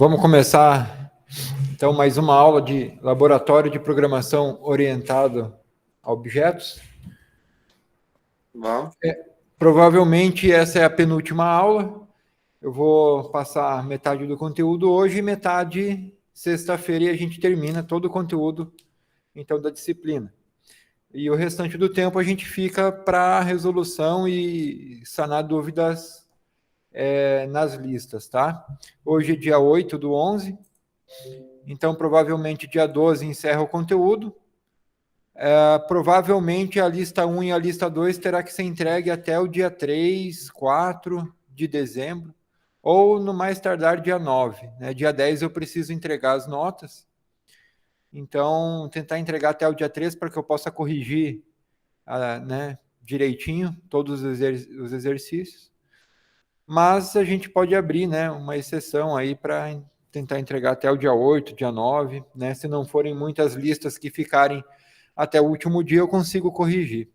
Vamos começar, então, mais uma aula de laboratório de programação orientado a objetos. Vamos. Provavelmente essa é a penúltima aula. Eu vou passar metade do conteúdo hoje e metade sexta-feira e a gente termina todo o conteúdo, então, da disciplina. E o restante do tempo a gente fica para resolução e sanar dúvidas nas listas, tá? Hoje é dia 8/11, então provavelmente dia 12 encerra o conteúdo. Provavelmente a lista 1 e a lista 2 terá que ser entregue até o dia 3, 4 de dezembro, ou no mais tardar dia 9. Né? Dia 10 eu preciso entregar as notas, então tentar entregar até o dia 3 para que eu possa corrigir direitinho todos os exercícios. Mas a gente pode abrir, né, uma exceção aí para tentar entregar até o dia 8, dia 9, né? Se não forem muitas listas que ficarem até o último dia, eu consigo corrigir.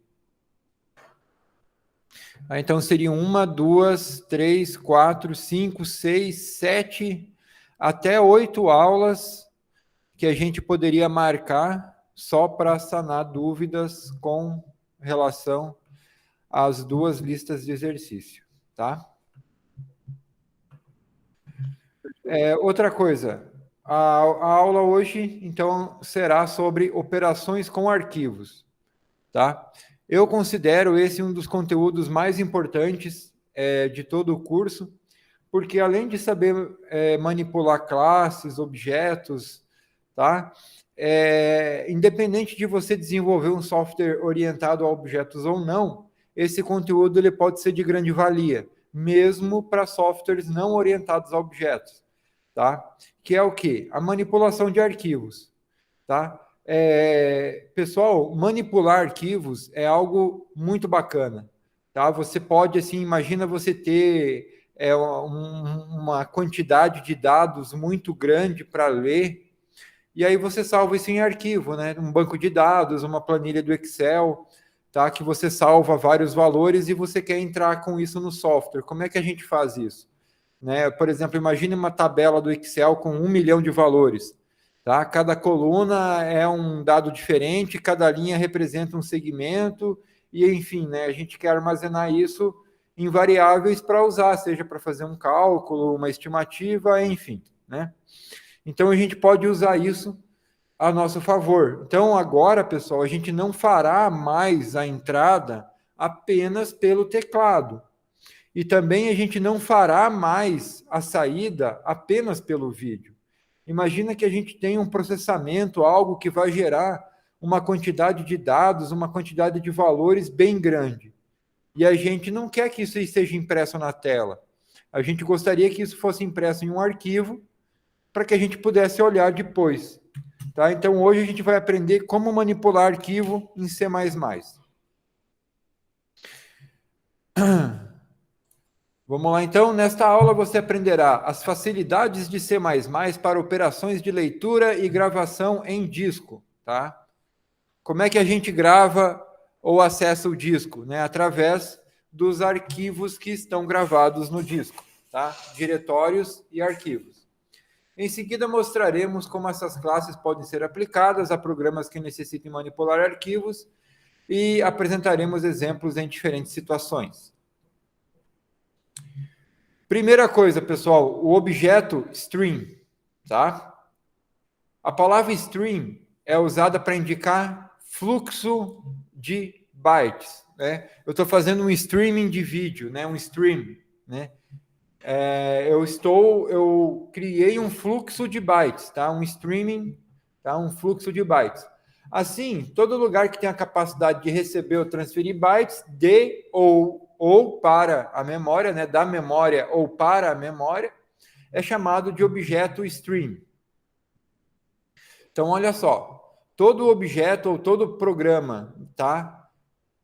Então, seriam 1, 2, 3, 4, 5, 6, 7, até 8 aulas que a gente poderia marcar só para sanar dúvidas com relação às duas listas de exercício, tá? Outra coisa, a aula hoje, então, será sobre operações com arquivos, tá? Eu considero esse um dos conteúdos mais importantes de todo o curso, porque além de saber manipular classes, objetos, tá? Independente de você desenvolver um software orientado a objetos ou não, esse conteúdo ele pode ser de grande valia, mesmo para softwares não orientados a objetos. Tá? Que é o quê? A manipulação de arquivos. Tá? Pessoal, manipular arquivos é algo muito bacana. Tá? Você pode, assim, imagina você ter uma quantidade de dados muito grande para ler, e aí você salva isso em arquivo, né? Um banco de dados, uma planilha do Excel, tá? Que você salva vários valores e você quer entrar com isso no software. Como é que a gente faz isso? Né? Por exemplo, imagine uma tabela do Excel com 1 milhão de valores. Tá? Cada coluna é um dado diferente, cada linha representa um segmento, e enfim, né, a gente quer armazenar isso em variáveis para usar, seja para fazer um cálculo, uma estimativa, enfim. Né? Então a gente pode usar isso a nosso favor. Então agora, pessoal, a gente não fará mais a entrada apenas pelo teclado. E também a gente não fará mais a saída apenas pelo vídeo. Imagina que a gente tem um processamento, algo que vai gerar uma quantidade de dados, uma quantidade de valores bem grande. E a gente não quer que isso seja impresso na tela. A gente gostaria que isso fosse impresso em um arquivo para que a gente pudesse olhar depois. Tá? Então, hoje a gente vai aprender como manipular arquivo em C++. Vamos lá, então. Nesta aula você aprenderá as facilidades de C++ para operações de leitura e gravação em disco, tá? Como é que a gente grava ou acessa o disco? Né? Através dos arquivos que estão gravados no disco, tá? Diretórios e arquivos. Em seguida, mostraremos como essas classes podem ser aplicadas a programas que necessitem manipular arquivos e apresentaremos exemplos em diferentes situações. Primeira coisa, pessoal, o objeto stream, tá? A palavra stream é usada para indicar fluxo de bytes, né? Eu estou fazendo um streaming de vídeo, né? Um stream, né? Eu criei um fluxo de bytes, tá? Um streaming, tá? Um fluxo de bytes. Assim, todo lugar que tem a capacidade de receber ou transferir bytes de ou para a memória, né? Da memória ou para a memória, é chamado de objeto stream. Então, olha só, todo objeto ou todo programa, tá?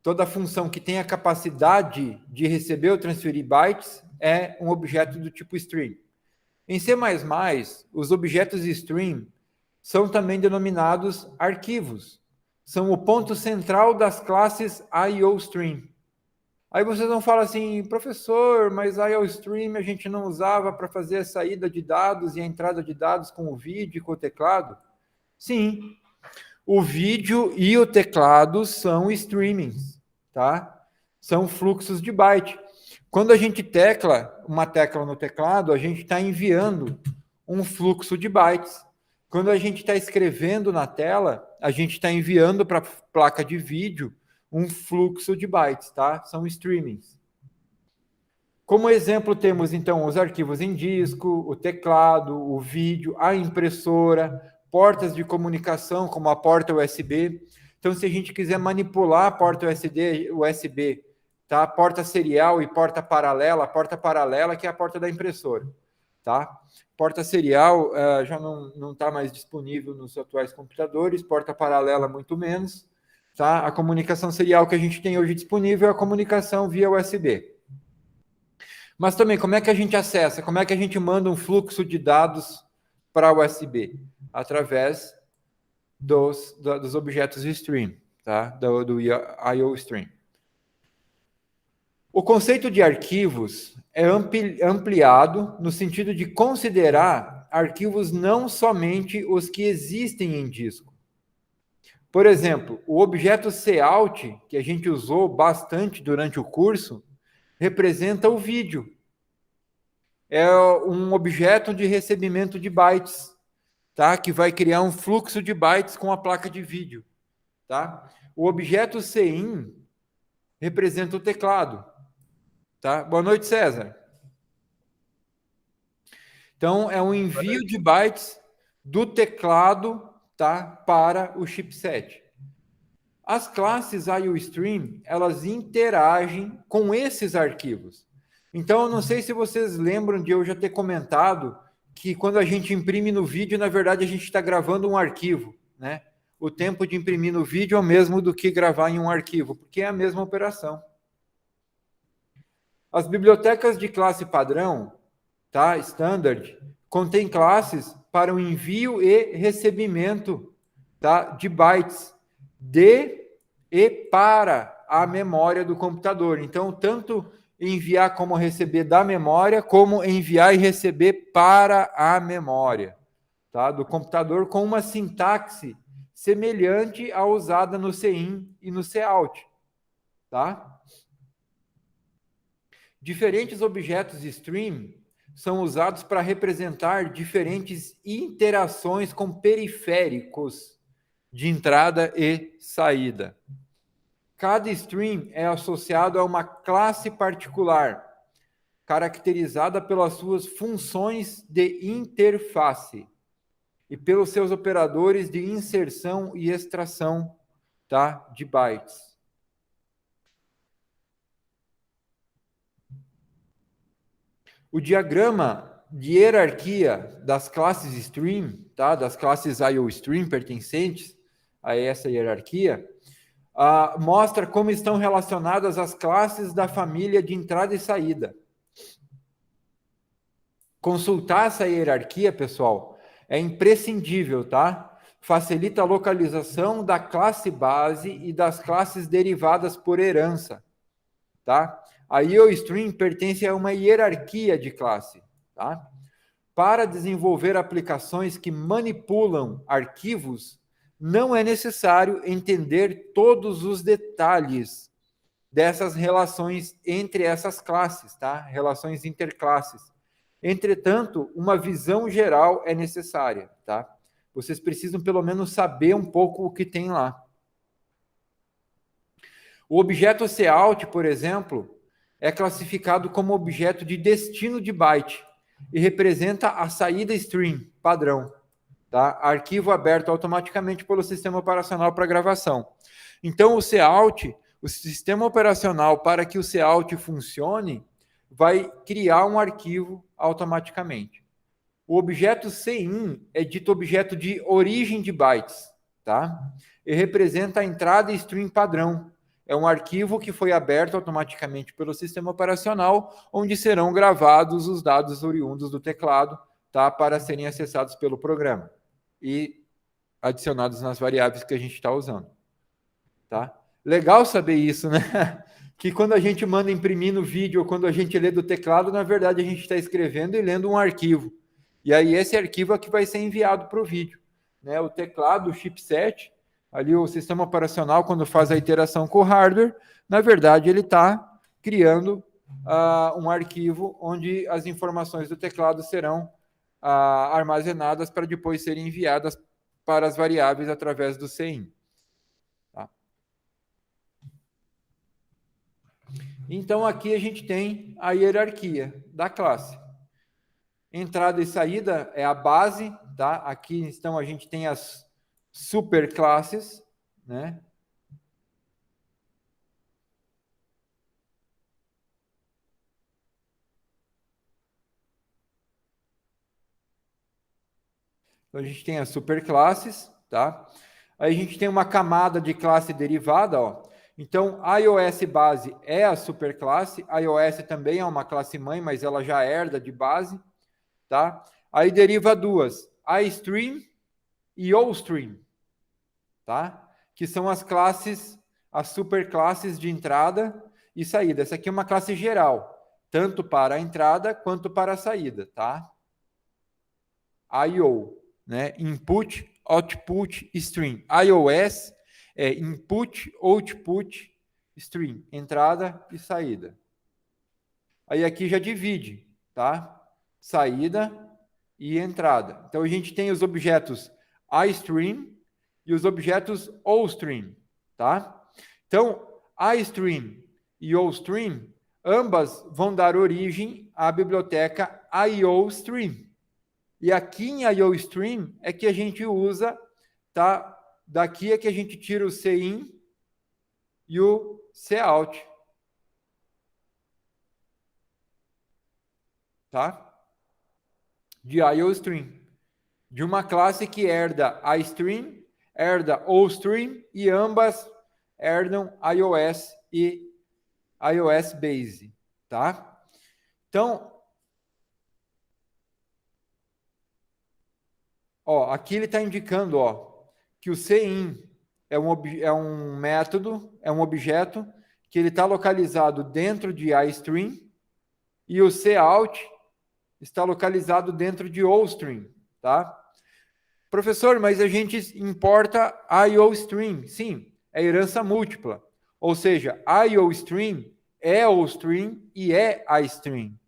Toda função que tem a capacidade de receber ou transferir bytes é um objeto do tipo stream. Em C++, os objetos stream são também denominados arquivos. São o ponto central das classes IOStream. Aí vocês vão falar assim, professor, mas a IOStream a gente não usava para fazer a saída de dados e a entrada de dados com o vídeo e com o teclado? Sim, o vídeo e o teclado são streamings, tá? São fluxos de byte. Quando a gente tecla uma tecla no teclado, a gente está enviando um fluxo de bytes. Quando a gente está escrevendo na tela, a gente está enviando para a placa de vídeo um fluxo de bytes, tá? São streamings. Como exemplo, temos então os arquivos em disco, o teclado, o vídeo, a impressora, portas de comunicação, como a porta USB. Então, se a gente quiser manipular a porta USB, tá? Porta serial e porta paralela que é a porta da impressora, tá? Porta serial já não está mais disponível nos atuais computadores, porta paralela muito menos, tá? A comunicação serial que a gente tem hoje disponível é a comunicação via USB. Mas também, como é que a gente acessa? Como é que a gente manda um fluxo de dados para USB? Através dos objetos stream, tá? do IOStream. O conceito de arquivos é ampliado no sentido de considerar arquivos não somente os que existem em disco. Por exemplo, o objeto cout, que a gente usou bastante durante o curso, representa o vídeo. É um objeto de recebimento de bytes, tá? Que vai criar um fluxo de bytes com a placa de vídeo, tá? O objeto CIN representa o teclado, tá? Boa noite, César. Então, é um envio de bytes do teclado, tá? Para o chipset. As classes IOStream, elas interagem com esses arquivos. Então, eu não sei se vocês lembram de eu já ter comentado que quando a gente imprime no vídeo, na verdade, a gente está gravando um arquivo, né? O tempo de imprimir no vídeo é o mesmo do que gravar em um arquivo, porque é a mesma operação. As bibliotecas de classe padrão, tá? Standard, contém classes para o envio e recebimento, tá? De bytes de e para a memória do computador. Então, tanto enviar como receber da memória, como enviar e receber para a memória, tá? Do computador, com uma sintaxe semelhante à usada no CIN e no cout, tá? Diferentes objetos stream são usados para representar diferentes interações com periféricos de entrada e saída. Cada stream é associado a uma classe particular, caracterizada pelas suas funções de interface e pelos seus operadores de inserção e extração, tá, de bytes. O diagrama de hierarquia das classes stream, tá, das classes IOStream pertencentes a essa hierarquia, mostra como estão relacionadas as classes da família de entrada e saída. Consultar essa hierarquia, pessoal, é imprescindível, tá? Facilita a localização da classe base e das classes derivadas por herança, tá? A IOStream pertence a uma hierarquia de classe, tá? Para desenvolver aplicações que manipulam arquivos, não é necessário entender todos os detalhes dessas relações entre essas classes, tá? Relações interclasses. Entretanto, uma visão geral é necessária, tá? Vocês precisam pelo menos saber um pouco o que tem lá. O objeto cout, por exemplo, é classificado como objeto de destino de byte e representa a saída stream padrão, tá? Arquivo aberto automaticamente pelo sistema operacional para gravação. Então, o cout, o sistema operacional, para que o cout funcione, vai criar um arquivo automaticamente. O objeto CIN é dito objeto de origem de bytes, tá? E representa a entrada stream padrão. É um arquivo que foi aberto automaticamente pelo sistema operacional, onde serão gravados os dados oriundos do teclado, tá? Para serem acessados pelo programa e adicionados nas variáveis que a gente está usando, tá? Legal saber isso, né? que quando a gente manda imprimir no vídeo ou quando a gente lê do teclado, na verdade a gente está escrevendo e lendo um arquivo. E aí esse arquivo é que vai ser enviado para o vídeo. Né? O teclado, o chipset, ali o sistema operacional, quando faz a iteração com o hardware, na verdade ele está criando um arquivo onde as informações do teclado serão armazenadas para depois serem enviadas para as variáveis através do CIN. Tá? Então, aqui a gente tem a hierarquia da classe. Entrada e saída é a base, tá? Aqui, então, a gente tem as superclasses, né? Então, a gente tem as superclasses, tá? Aí a gente tem uma camada de classe derivada, ó. Então, a iOS base é a superclasse, a iOS também é uma classe mãe, mas ela já herda de base, tá? Aí deriva duas, a stream e o stream, tá? Que são as classes, as superclasses de entrada e saída. Essa aqui é uma classe geral, tanto para a entrada quanto para a saída, tá? I/O, né? Input, output, stream. iOS é input, output, stream, entrada e saída. Aí aqui já divide, tá? Saída e entrada. Então a gente tem os objetos iStream e os objetos OStream, tá? Então, iStream e OStream, ambas vão dar origem à biblioteca IOStream. E aqui em IOStream é que a gente usa, tá? Daqui é que a gente tira o CIN e o COUT, tá? De IOStream. De uma classe que herda iStream, herda OStream e ambas herdam iOS e iOS Base, tá? Então, ó, aqui ele está indicando, ó, que o CIN é um método, é um objeto que ele está localizado dentro de iStream e o COUT está localizado dentro de OStream, tá? Professor, mas a gente importa IOStream. Sim, é herança múltipla. Ou seja, IOStream é OStream e é iStream.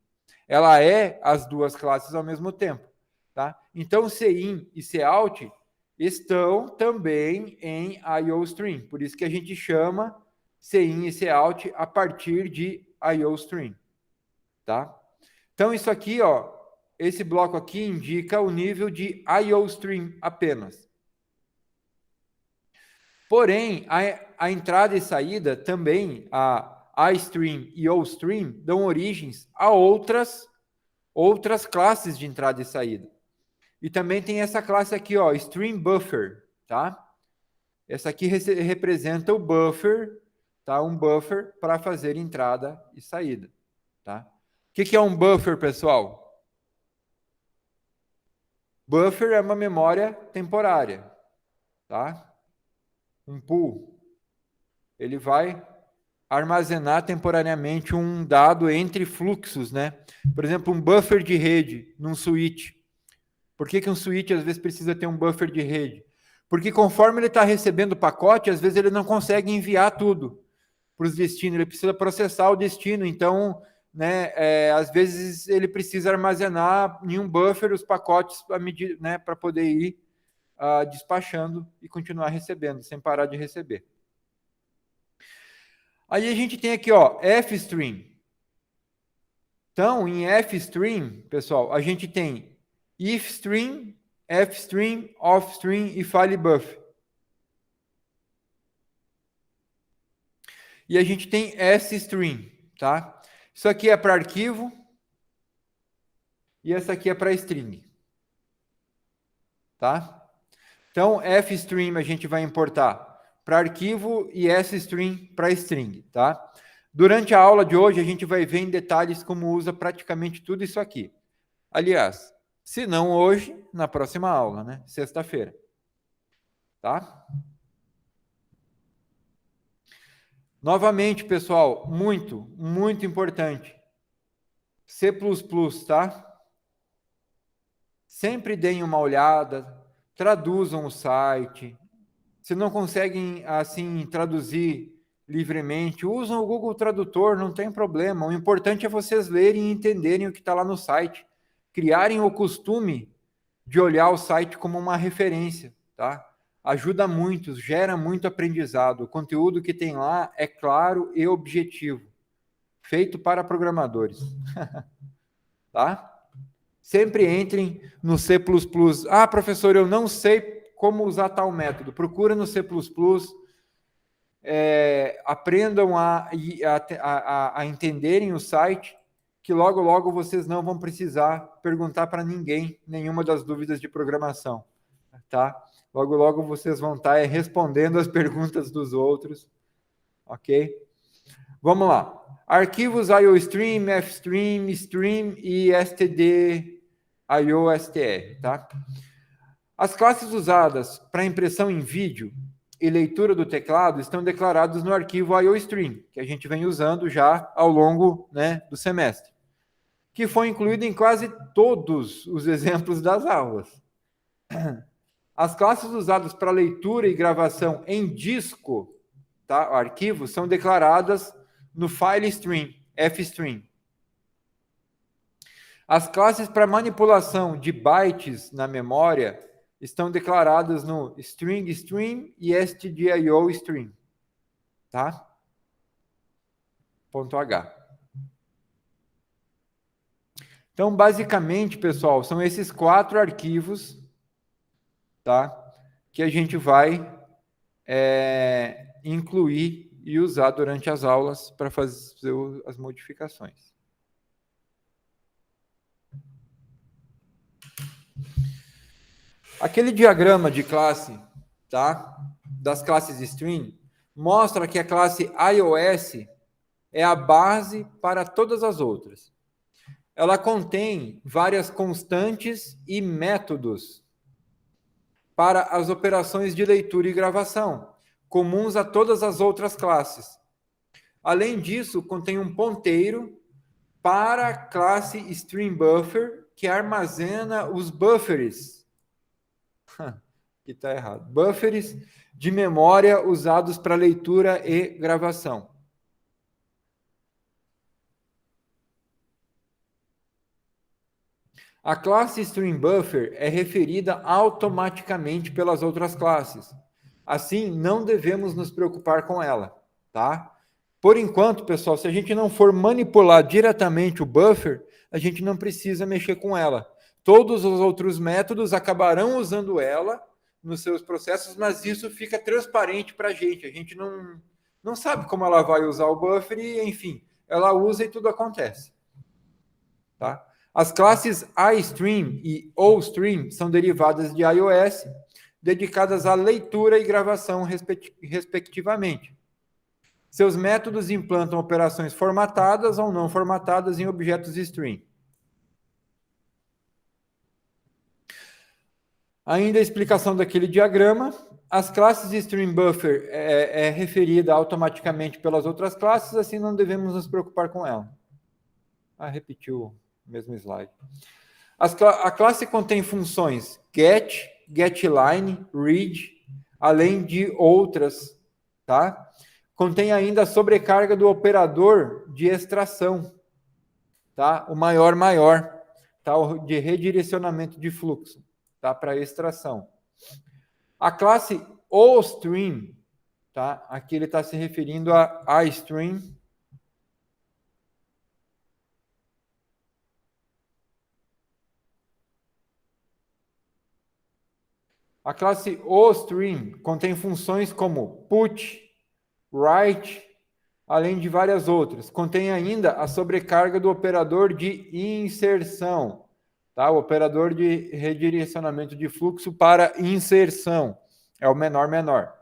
Ela é as duas classes ao mesmo tempo. Tá? Então, CIN e COUT estão também em IOStream. Por isso que a gente chama CIN e COUT a partir de IOStream. Tá? Então, isso aqui, ó, esse bloco aqui indica o nível de IOStream apenas. Porém, a entrada e saída também, a iStream e OStream, dão origens a outras classes de entrada e saída. E também tem essa classe aqui, ó, Stream Buffer, tá? Essa aqui representa o buffer, tá? Um buffer para fazer entrada e saída, tá? O que é um buffer, pessoal? Buffer é uma memória temporária, tá? Um pool. Ele vai armazenar temporariamente um dado entre fluxos, né? Por exemplo, um buffer de rede num switch. Por que um switch às vezes precisa ter um buffer de rede? Porque conforme ele está recebendo o pacote, às vezes ele não consegue enviar tudo para os destinos, ele precisa processar o destino. Então, né, às vezes ele precisa armazenar em um buffer os pacotes né, para poder ir despachando e continuar recebendo, sem parar de receber. Aí a gente tem aqui, ó, Fstream. Então, em Fstream, pessoal, a gente tem ifstream, fstream, offstream e filebuff. E a gente tem sstream, tá? Isso aqui é para arquivo e essa aqui é para string, tá? Então, fstream a gente vai importar para arquivo e sstream para string, tá? Durante a aula de hoje, a gente vai ver em detalhes como usa praticamente tudo isso aqui. Aliás, se não hoje, na próxima aula, né? Sexta-feira. Tá? Novamente, pessoal, muito importante. C++, tá? Sempre deem uma olhada, traduzam o site. Se não conseguem, assim, traduzir livremente, usam o Google Tradutor, não tem problema. O importante é vocês lerem e entenderem o que está lá no site. Criarem o costume de olhar o site como uma referência, tá? Ajuda muito, gera muito aprendizado. O conteúdo que tem lá é claro e objetivo, feito para programadores, tá? Sempre entrem no C++. Ah, professor, eu não sei como usar tal método. Procura no C++, aprendam a entenderem o site, que logo vocês não vão precisar perguntar para ninguém nenhuma das dúvidas de programação, tá? Logo vocês vão estar respondendo as perguntas dos outros, ok? Vamos lá. Arquivos IOStream, FStream, Stream e std.io.str, tá? As classes usadas para impressão em vídeo e leitura do teclado estão declarados no arquivo IOStream, que a gente vem usando já ao longo, né, do semestre, que foi incluído em quase todos os exemplos das aulas. As classes usadas para leitura e gravação em disco, tá, arquivo, são declaradas no FileStream, FStream. As classes para manipulação de bytes na memória estão declaradas no StringStream e stdio.stream, tá? .h. Então, basicamente, pessoal, são esses 4 arquivos, tá? Que a gente vai incluir e usar durante as aulas para fazer as modificações. Aquele diagrama de classe, tá? Das classes string, mostra que a classe iOS é a base para todas as outras. Ela contém várias constantes e métodos para as operações de leitura e gravação, comuns a todas as outras classes. Além disso, contém um ponteiro para a classe StringBuffer, que armazena os buffers. Que está errado. Buffers de memória usados para leitura e gravação. A classe StringBuffer é referida automaticamente pelas outras classes. Assim, não devemos nos preocupar com ela, tá? Por enquanto, pessoal, se a gente não for manipular diretamente o buffer, a gente não precisa mexer com ela. Todos os outros métodos acabarão usando ela nos seus processos, mas isso fica transparente para a gente. A gente não sabe como ela vai usar o buffer e, enfim, ela usa e tudo acontece, tá? As classes iStream e OStream são derivadas de iOS, dedicadas à leitura e gravação, respectivamente. Seus métodos implantam operações formatadas ou não formatadas em objetos stream. Ainda a explicação daquele diagrama. As classes StringBuffer é referida automaticamente pelas outras classes, assim não devemos nos preocupar com ela. Repetiu o mesmo slide. A classe contém funções get, getLine, read, além de outras, tá? Contém ainda a sobrecarga do operador de extração, tá? O maior, tá? O de redirecionamento de fluxo, tá? Para extração. A classe OStream, tá? Aqui ele está se referindo a iStream. A classe OStream contém funções como put, write, além de várias outras. Contém ainda a sobrecarga do operador de inserção, tá? O operador de redirecionamento de fluxo para inserção. É o menor.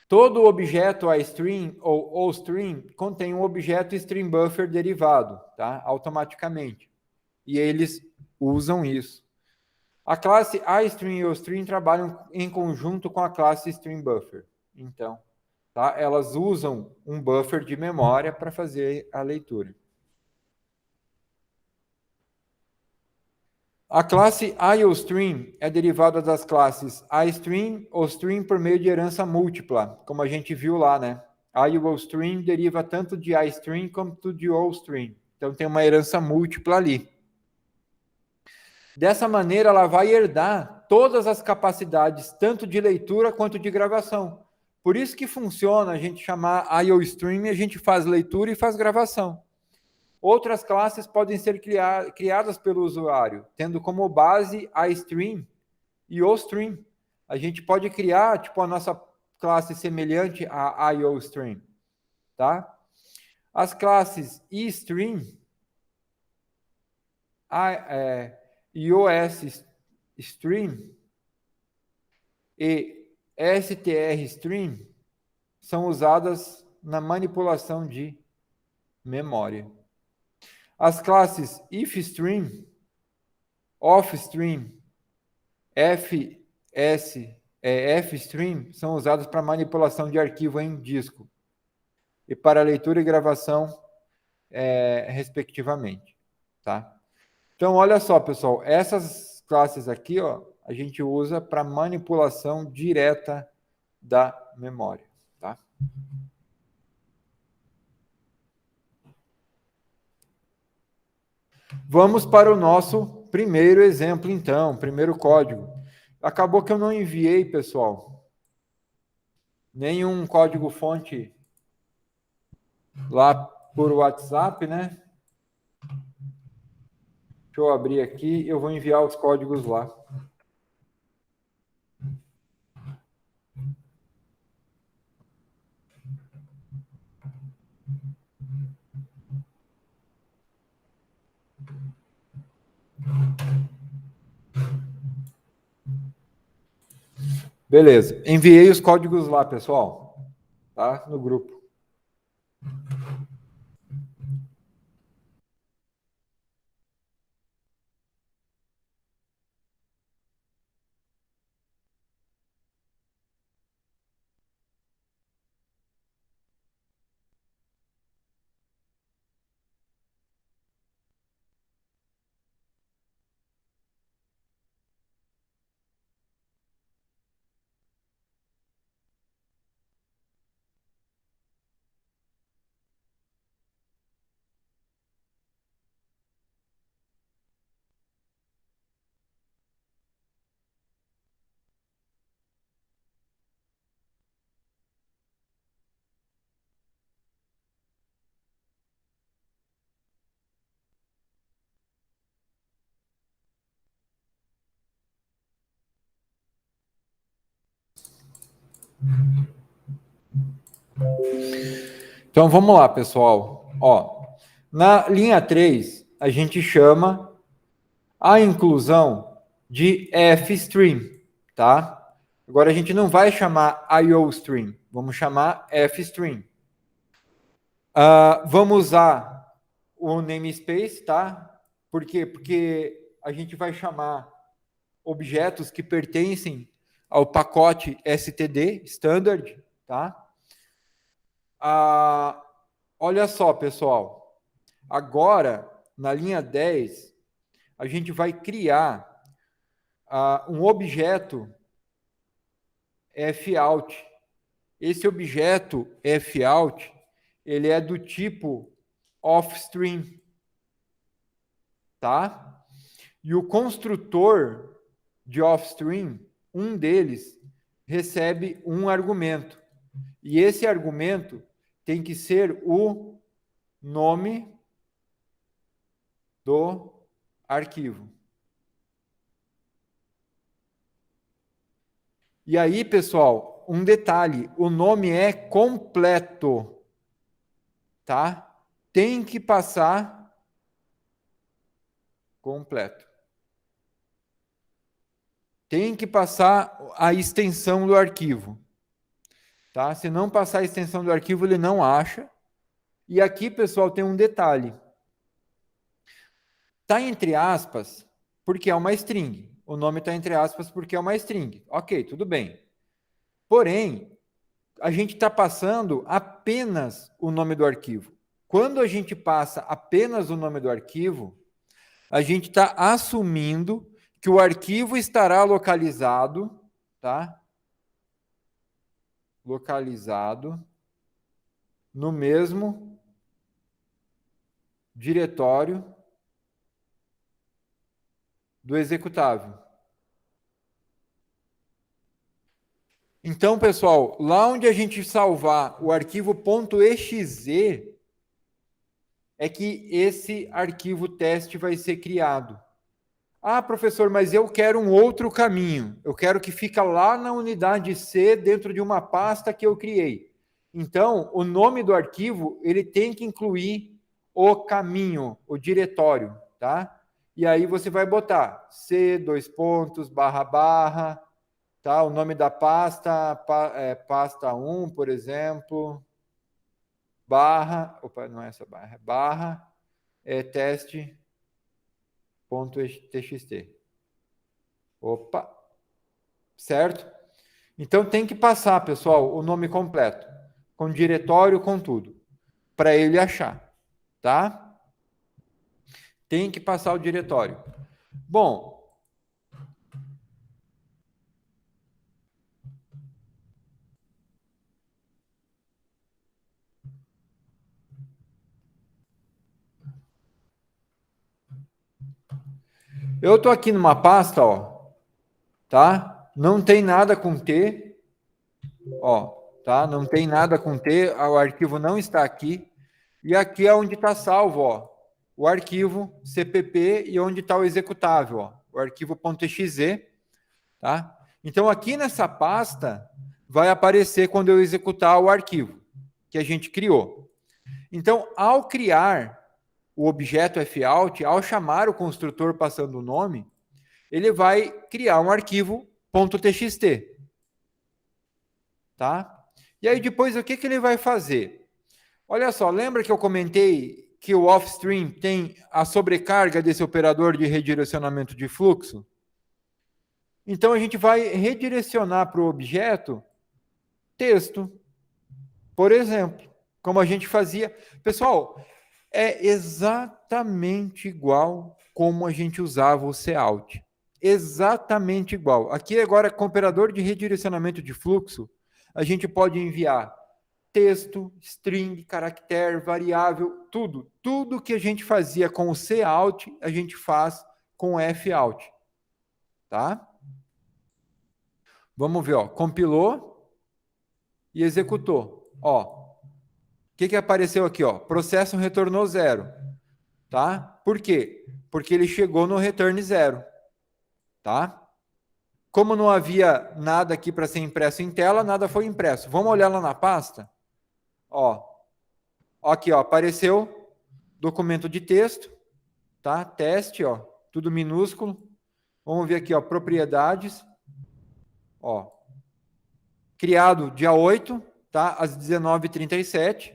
Todo objeto iStream ou OStream contém um objeto StringBuffer derivado, tá? Automaticamente. E eles usam isso. A classe iStream e OStream trabalham em conjunto com a classe StringBuffer. Então, tá? Elas usam um buffer de memória para fazer a leitura. A classe IOStream é derivada das classes iStream ou Stream por meio de herança múltipla, como a gente viu lá, né? IOStream deriva tanto de iStream quanto de OStream. Então tem uma herança múltipla ali. Dessa maneira, ela vai herdar todas as capacidades, tanto de leitura quanto de gravação. Por isso que funciona a gente chamar IOStream e a gente faz leitura e faz gravação. Outras classes podem ser criadas pelo usuário, tendo como base iStream e OStream. A gente pode criar, tipo, a nossa classe semelhante a IOStream, tá? As classes eStream, iOSstream e STRstream são usadas na manipulação de memória. As classes ifstream, offstream, fstream são usadas para manipulação de arquivo em disco e para leitura e gravação, respectivamente, tá? Então, olha só, pessoal, essas classes aqui, ó, a gente usa para manipulação direta da memória, tá? Vamos para o nosso primeiro exemplo, então, primeiro código. Acabou que eu não enviei, pessoal, nenhum código-fonte lá por WhatsApp, né? Deixa eu abrir aqui, eu vou enviar os códigos lá. Beleza, enviei os códigos lá, pessoal, tá? No grupo. Então, vamos lá, pessoal. Ó, na linha 3, a gente chama a inclusão de fstream, tá? Agora, a gente não vai chamar iostream, vamos chamar fstream. Vamos usar o namespace, tá? Por quê? Porque a gente vai chamar objetos que pertencem ao pacote std, standard, tá? Olha só, pessoal. Agora, na linha 10, a gente vai criar um objeto fout. Esse objeto fout, ele é do tipo offstream, tá? E o construtor de offstream, um deles, recebe um argumento. E esse argumento tem que ser o nome do arquivo. E aí, pessoal, um detalhe, o nome é completo, tá? Tem que passar completo. Tem que passar a extensão do arquivo, tá? Se não passar a extensão do arquivo, ele não acha. E aqui, pessoal, tem um detalhe. Tá entre aspas, porque é uma string. O nome está entre aspas porque é uma string. Ok, tudo bem. Porém, a gente está passando apenas o nome do arquivo. Quando a gente passa apenas o nome do arquivo, a gente está assumindo que o arquivo estará localizado, tá? Localizado no mesmo diretório do executável. Então, pessoal, lá onde a gente salvar o arquivo .exe, é que esse arquivo teste vai ser criado. Ah, professor, mas eu quero um outro caminho. Eu quero que fica lá na unidade C, dentro de uma pasta que eu criei. Então, o nome do arquivo, ele tem que incluir o caminho, o diretório, tá? E aí você vai botar C, // tá? O nome da pasta, pasta 1, por exemplo, não é essa barra, teste.txt. Opa, certo? Então tem que passar, pessoal, o nome completo, com diretório, com tudo, para ele achar, tá? Tem que passar o diretório. Bom, eu estou aqui numa pasta, ó, tá? Não tem nada com T, ó, tá? Não tem nada com T, o arquivo não está aqui. E aqui é onde está salvo, ó, o arquivo CPP e onde está o executável, ó, o arquivo .exe, tá? Então, aqui nessa pasta, vai aparecer quando eu executar o arquivo que a gente criou. Então, ao criar o objeto fout, ao chamar o construtor passando o nome, ele vai criar um arquivo .txt, tá? E aí, depois, o que ele vai fazer? Olha só, lembra que eu comentei que o offstream tem a sobrecarga desse operador de redirecionamento de fluxo? Então, a gente vai redirecionar para o objeto texto, por exemplo, como a gente fazia. Pessoal, é exatamente igual como a gente usava o cout. Exatamente igual. Aqui agora, com o operador de redirecionamento de fluxo, a gente pode enviar texto, string, caractere, variável, tudo. Tudo que a gente fazia com o cout, a gente faz com o fout. Tá? Vamos ver, ó. Compilou e executou. Ó, o que apareceu aqui? Ó? Processo retornou 0. Tá? Por quê? Porque ele chegou no return 0. Tá? Como não havia nada aqui para ser impresso em tela, nada foi impresso. Vamos olhar lá na pasta? Ó, aqui, ó, apareceu documento de texto, tá? Teste, ó, tudo minúsculo. Vamos ver aqui, ó, propriedades. Ó, criado dia 8, tá? Às 19h37.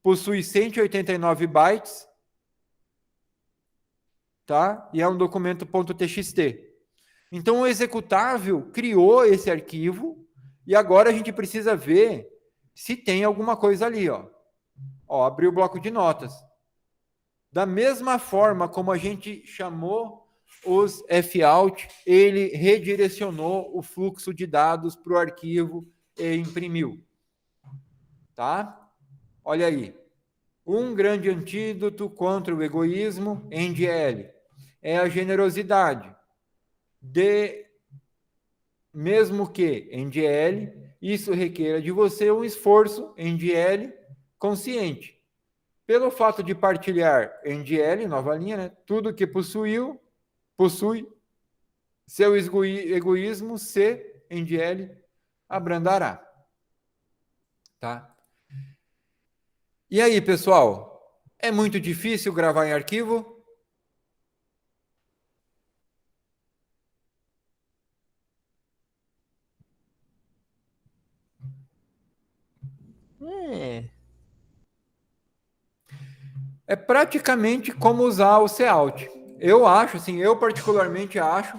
Possui 189 bytes, tá? E é um documento .txt. Então, o executável criou esse arquivo e agora a gente precisa ver se tem alguma coisa ali, ó. Ó, abriu o bloco de notas. Da mesma forma como a gente chamou os fout, ele redirecionou o fluxo de dados para o arquivo e imprimiu. Tá? Olha aí. Um grande antídoto contra o egoísmo, NGL, é a generosidade. Mesmo que NGL, isso requer de você um esforço NGL consciente. Pelo fato de partilhar NGL, nova linha, né? Tudo que possui seu egoísmo, C, NGL, abrandará. Tá? E aí, pessoal? É muito difícil gravar em arquivo? É praticamente como usar o cout. Eu acho, assim, eu particularmente acho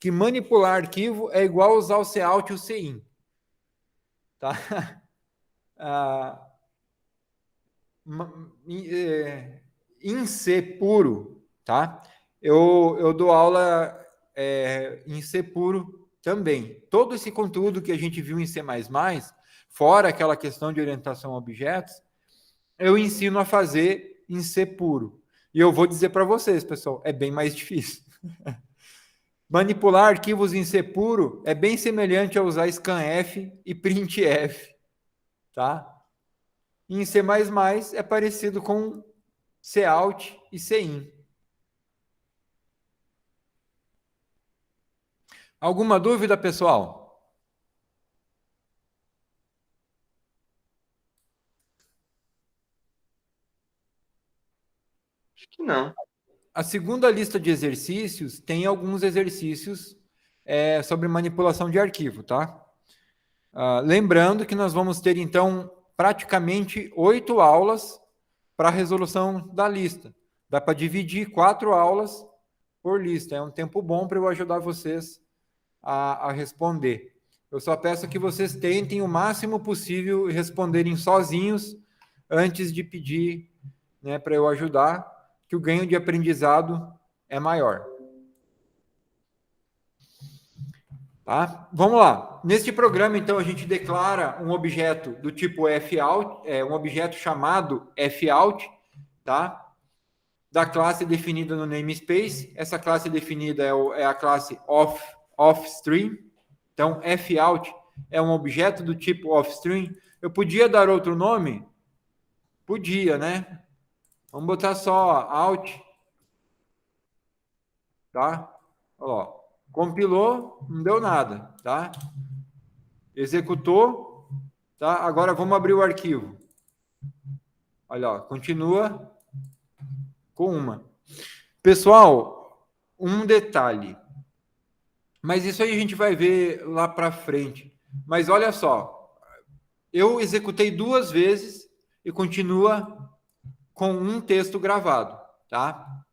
que manipular arquivo é igual usar o cout e o cin. tá? Em C puro, tá? Eu dou aula em C puro também. Todo esse conteúdo que a gente viu em C++, fora aquela questão de orientação a objetos, eu ensino a fazer em C puro. E eu vou dizer para vocês, pessoal, é bem mais difícil. Manipular arquivos em C puro é bem semelhante a usar scanf e printf, tá? Em C++ é parecido com Cout e Cin. Alguma dúvida, pessoal? Acho que não. A segunda lista de exercícios tem alguns exercícios sobre manipulação de arquivo, tá? Lembrando que nós vamos ter, então, praticamente 8 aulas para a resolução da lista. Dá para dividir 4 aulas por lista. É um tempo bom para eu ajudar vocês a responder. Eu só peço que vocês tentem o máximo possível responderem sozinhos antes de pedir, né, para eu ajudar, que o ganho de aprendizado é maior. Tá? Vamos lá. Neste programa, então, a gente declara um objeto do tipo fout, um objeto chamado fout, tá? Da classe definida no namespace. Essa classe definida é a classe offstream. Então, fout é um objeto do tipo offstream. Eu podia dar outro nome? Podia, né? Vamos botar só out, tá? Ó, compilou, não deu nada, tá? Executou, tá? Agora vamos abrir o arquivo. Olha, ó, continua com uma. Pessoal, um detalhe. Mas isso aí a gente vai ver lá para frente. Mas olha só, eu executei 2 vezes e continua com um texto gravado, tá?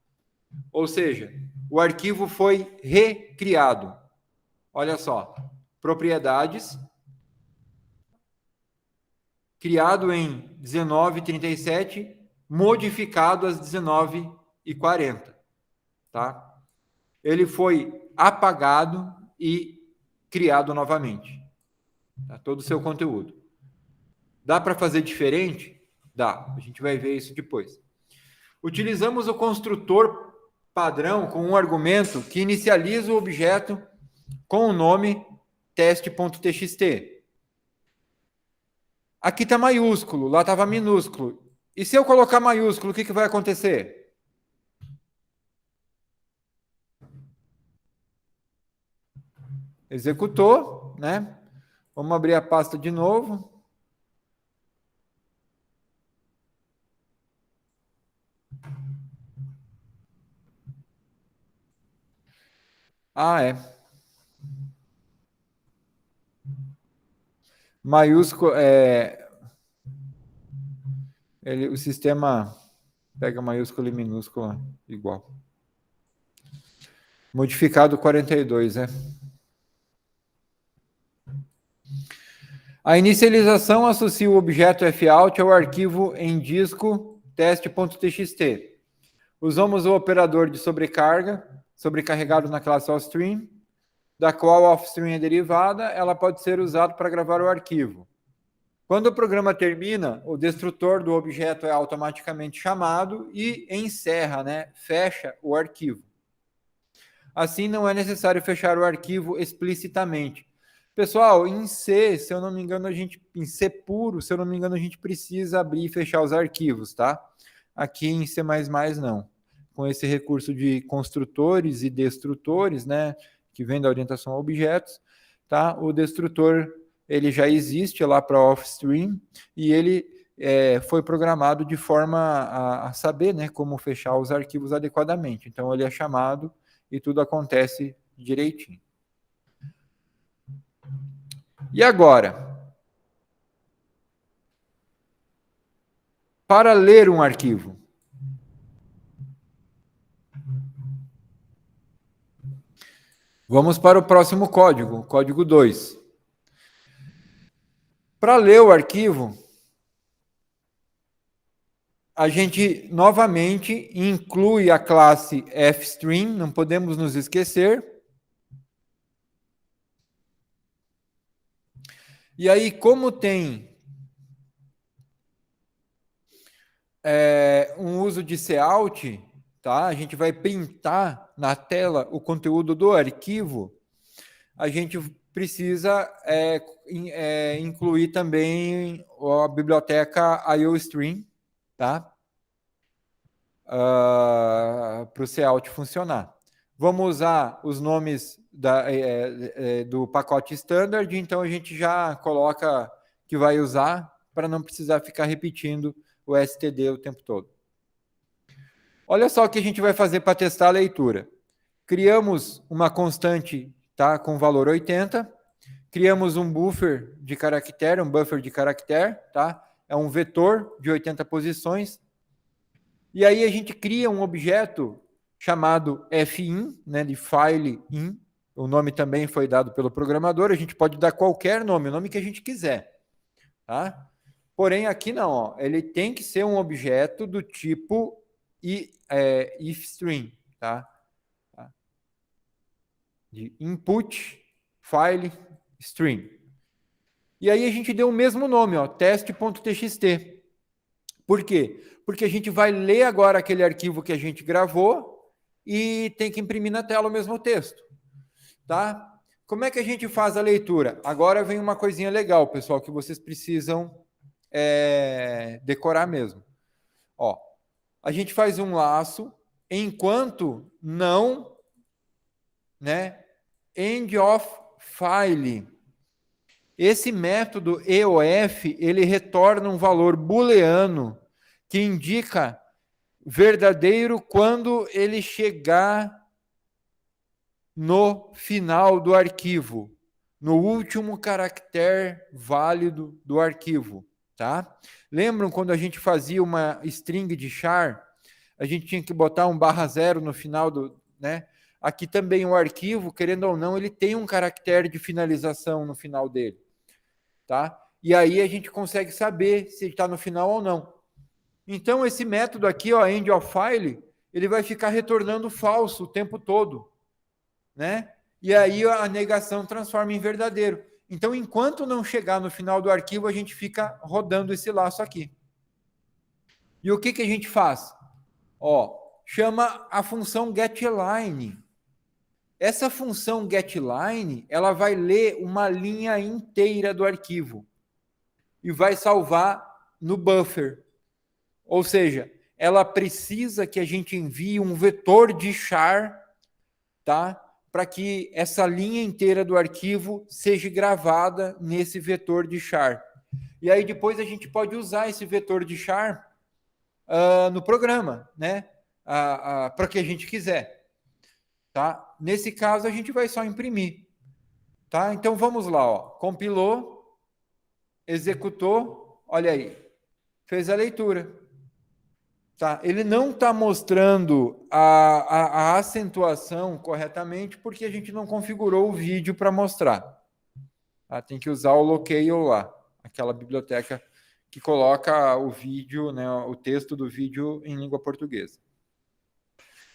Ou seja, o arquivo foi recriado. Olha só, propriedades, criado em 1937, modificado às 19h40, tá? Ele foi apagado e criado novamente, tá? Todo o seu conteúdo. Dá para fazer diferente? Dá, a gente vai ver isso depois. Utilizamos o construtor padrão com um argumento que inicializa o objeto com o nome teste.txt. Aqui está maiúsculo, lá estava minúsculo. E se eu colocar maiúsculo, o que vai acontecer? Executou, né? Vamos abrir a pasta de novo. É. Maiúsculo, o sistema pega maiúsculo e minúscula igual. Modificado 42, né? A inicialização associa o objeto fout ao arquivo em disco teste.txt. Usamos o operador de sobrecarga, sobrecarregado na classe offstream, da qual a offstream é derivada, ela pode ser usada para gravar o arquivo. Quando o programa termina, o destrutor do objeto é automaticamente chamado e encerra, né? Fecha o arquivo. Assim, não é necessário fechar o arquivo explicitamente. Pessoal, em C, se eu não me engano, em C puro, se eu não me engano, a gente precisa abrir e fechar os arquivos, tá? Aqui em C++ não. Com esse recurso de construtores e destrutores, né, que vem da orientação a objetos, tá? O destrutor, ele já existe lá para offstream e ele foi programado de forma a saber, né, como fechar os arquivos adequadamente. Então, ele é chamado e tudo acontece direitinho. E agora? Para ler um arquivo. Vamos para o próximo código, código 2. Para ler o arquivo, a gente novamente inclui a classe fstream, não podemos nos esquecer. E aí, como tem um uso de cout, tá? A gente vai printar na tela o conteúdo do arquivo, a gente precisa incluir também a biblioteca IOStream, tá? Para o cout funcionar. Vamos usar os nomes do pacote standard, então a gente já coloca que vai usar para não precisar ficar repetindo o std o tempo todo. Olha só o que a gente vai fazer para testar a leitura. Criamos uma constante, tá, com valor 80, criamos um buffer de caractere, tá? É um vetor de 80 posições. E aí a gente cria um objeto chamado fin, né, de file in. O nome também foi dado pelo programador, a gente pode dar qualquer nome, o nome que a gente quiser, tá? Porém, aqui não, ó, ele tem que ser um objeto do tipo ifstream, tá? De input file string. E aí a gente deu o mesmo nome, ó, teste.txt. Por quê? Porque a gente vai ler agora aquele arquivo que a gente gravou e tem que imprimir na tela o mesmo texto, tá? Como é que a gente faz a leitura? Agora vem uma coisinha legal, pessoal, que vocês precisam decorar mesmo. Ó, a gente faz um laço enquanto não, né, end of file. Esse método EOF, ele retorna um valor booleano que indica verdadeiro quando ele chegar no final do arquivo, no último caractere válido do arquivo, tá? Lembram quando a gente fazia uma string de char, a gente tinha que botar um /0 no final do, né? Aqui também o arquivo, querendo ou não, ele tem um caractere de finalização no final dele, tá? E aí a gente consegue saber se ele está no final ou não. Então esse método aqui, ó, end of file, ele vai ficar retornando falso o tempo todo, né? E aí a negação transforma em verdadeiro. Então, enquanto não chegar no final do arquivo, a gente fica rodando esse laço aqui. E o que, que a gente faz? Ó, chama a função getLine. Essa função getLine, ela vai ler uma linha inteira do arquivo e vai salvar no buffer. Ou seja, ela precisa que a gente envie um vetor de char, tá? Para que essa linha inteira do arquivo seja gravada nesse vetor de char. E aí depois a gente pode usar esse vetor de char no programa, né? Para que a gente quiser, tá? Nesse caso a gente vai só imprimir, tá? Então vamos lá, ó. Compilou, executou, olha aí, fez a leitura. Tá, ele não está mostrando a acentuação corretamente porque a gente não configurou o vídeo para mostrar. Tá? Tem que usar o Locale lá, aquela biblioteca que coloca o vídeo, né, o texto do vídeo em língua portuguesa.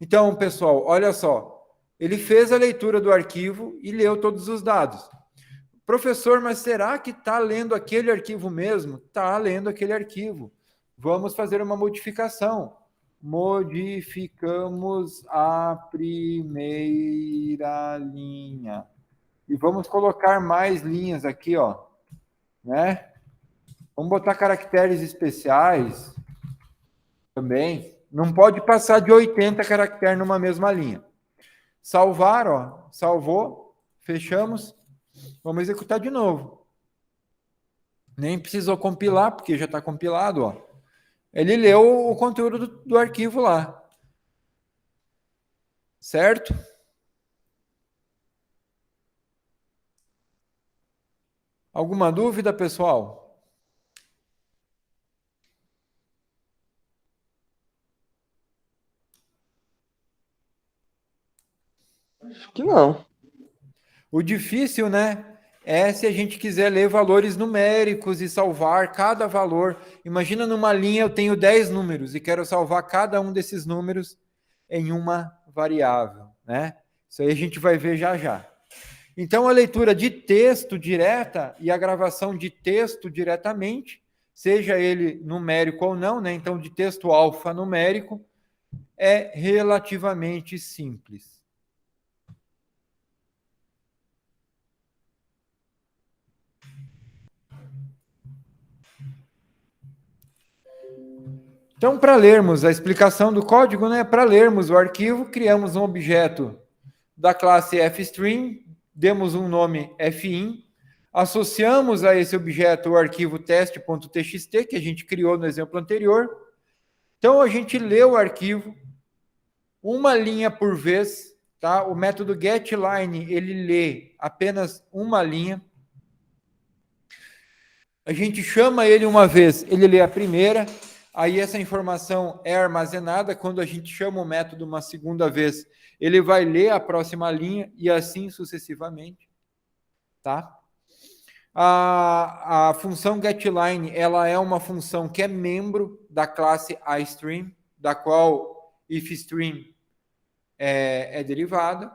Então, pessoal, olha só. Ele fez a leitura do arquivo e leu todos os dados. Professor, mas será que está lendo aquele arquivo mesmo? Está lendo aquele arquivo. Vamos fazer uma modificação. Modificamos a primeira linha. E vamos colocar mais linhas aqui, ó, né? Vamos botar caracteres especiais também. Não pode passar de 80 caracteres numa mesma linha. Salvar, ó, salvou, fechamos. Vamos executar de novo. Nem precisou compilar, porque já está compilado, ó. Ele leu o conteúdo do arquivo lá. Certo? Alguma dúvida, pessoal? Acho que não. O difícil, né, é se a gente quiser ler valores numéricos e salvar cada valor. Imagina numa linha eu tenho 10 números e quero salvar cada um desses números em uma variável, né? Isso aí a gente vai ver já já. Então, a leitura de texto direta e a gravação de texto diretamente, seja ele numérico ou não, né? Então, de texto alfanumérico, é relativamente simples. Então, para lermos a explicação do código, né? Para lermos o arquivo, criamos um objeto da classe fstream, demos um nome fin, associamos a esse objeto o arquivo teste.txt, que a gente criou no exemplo anterior. Então, a gente lê o arquivo, uma linha por vez, tá? O método getLine, ele lê apenas uma linha. A gente chama ele uma vez, ele lê a primeira, aí essa informação é armazenada. Quando a gente chama o método uma segunda vez, ele vai ler a próxima linha e assim sucessivamente, tá? A função getLine, ela é uma função que é membro da classe iStream, da qual ifstream é derivada.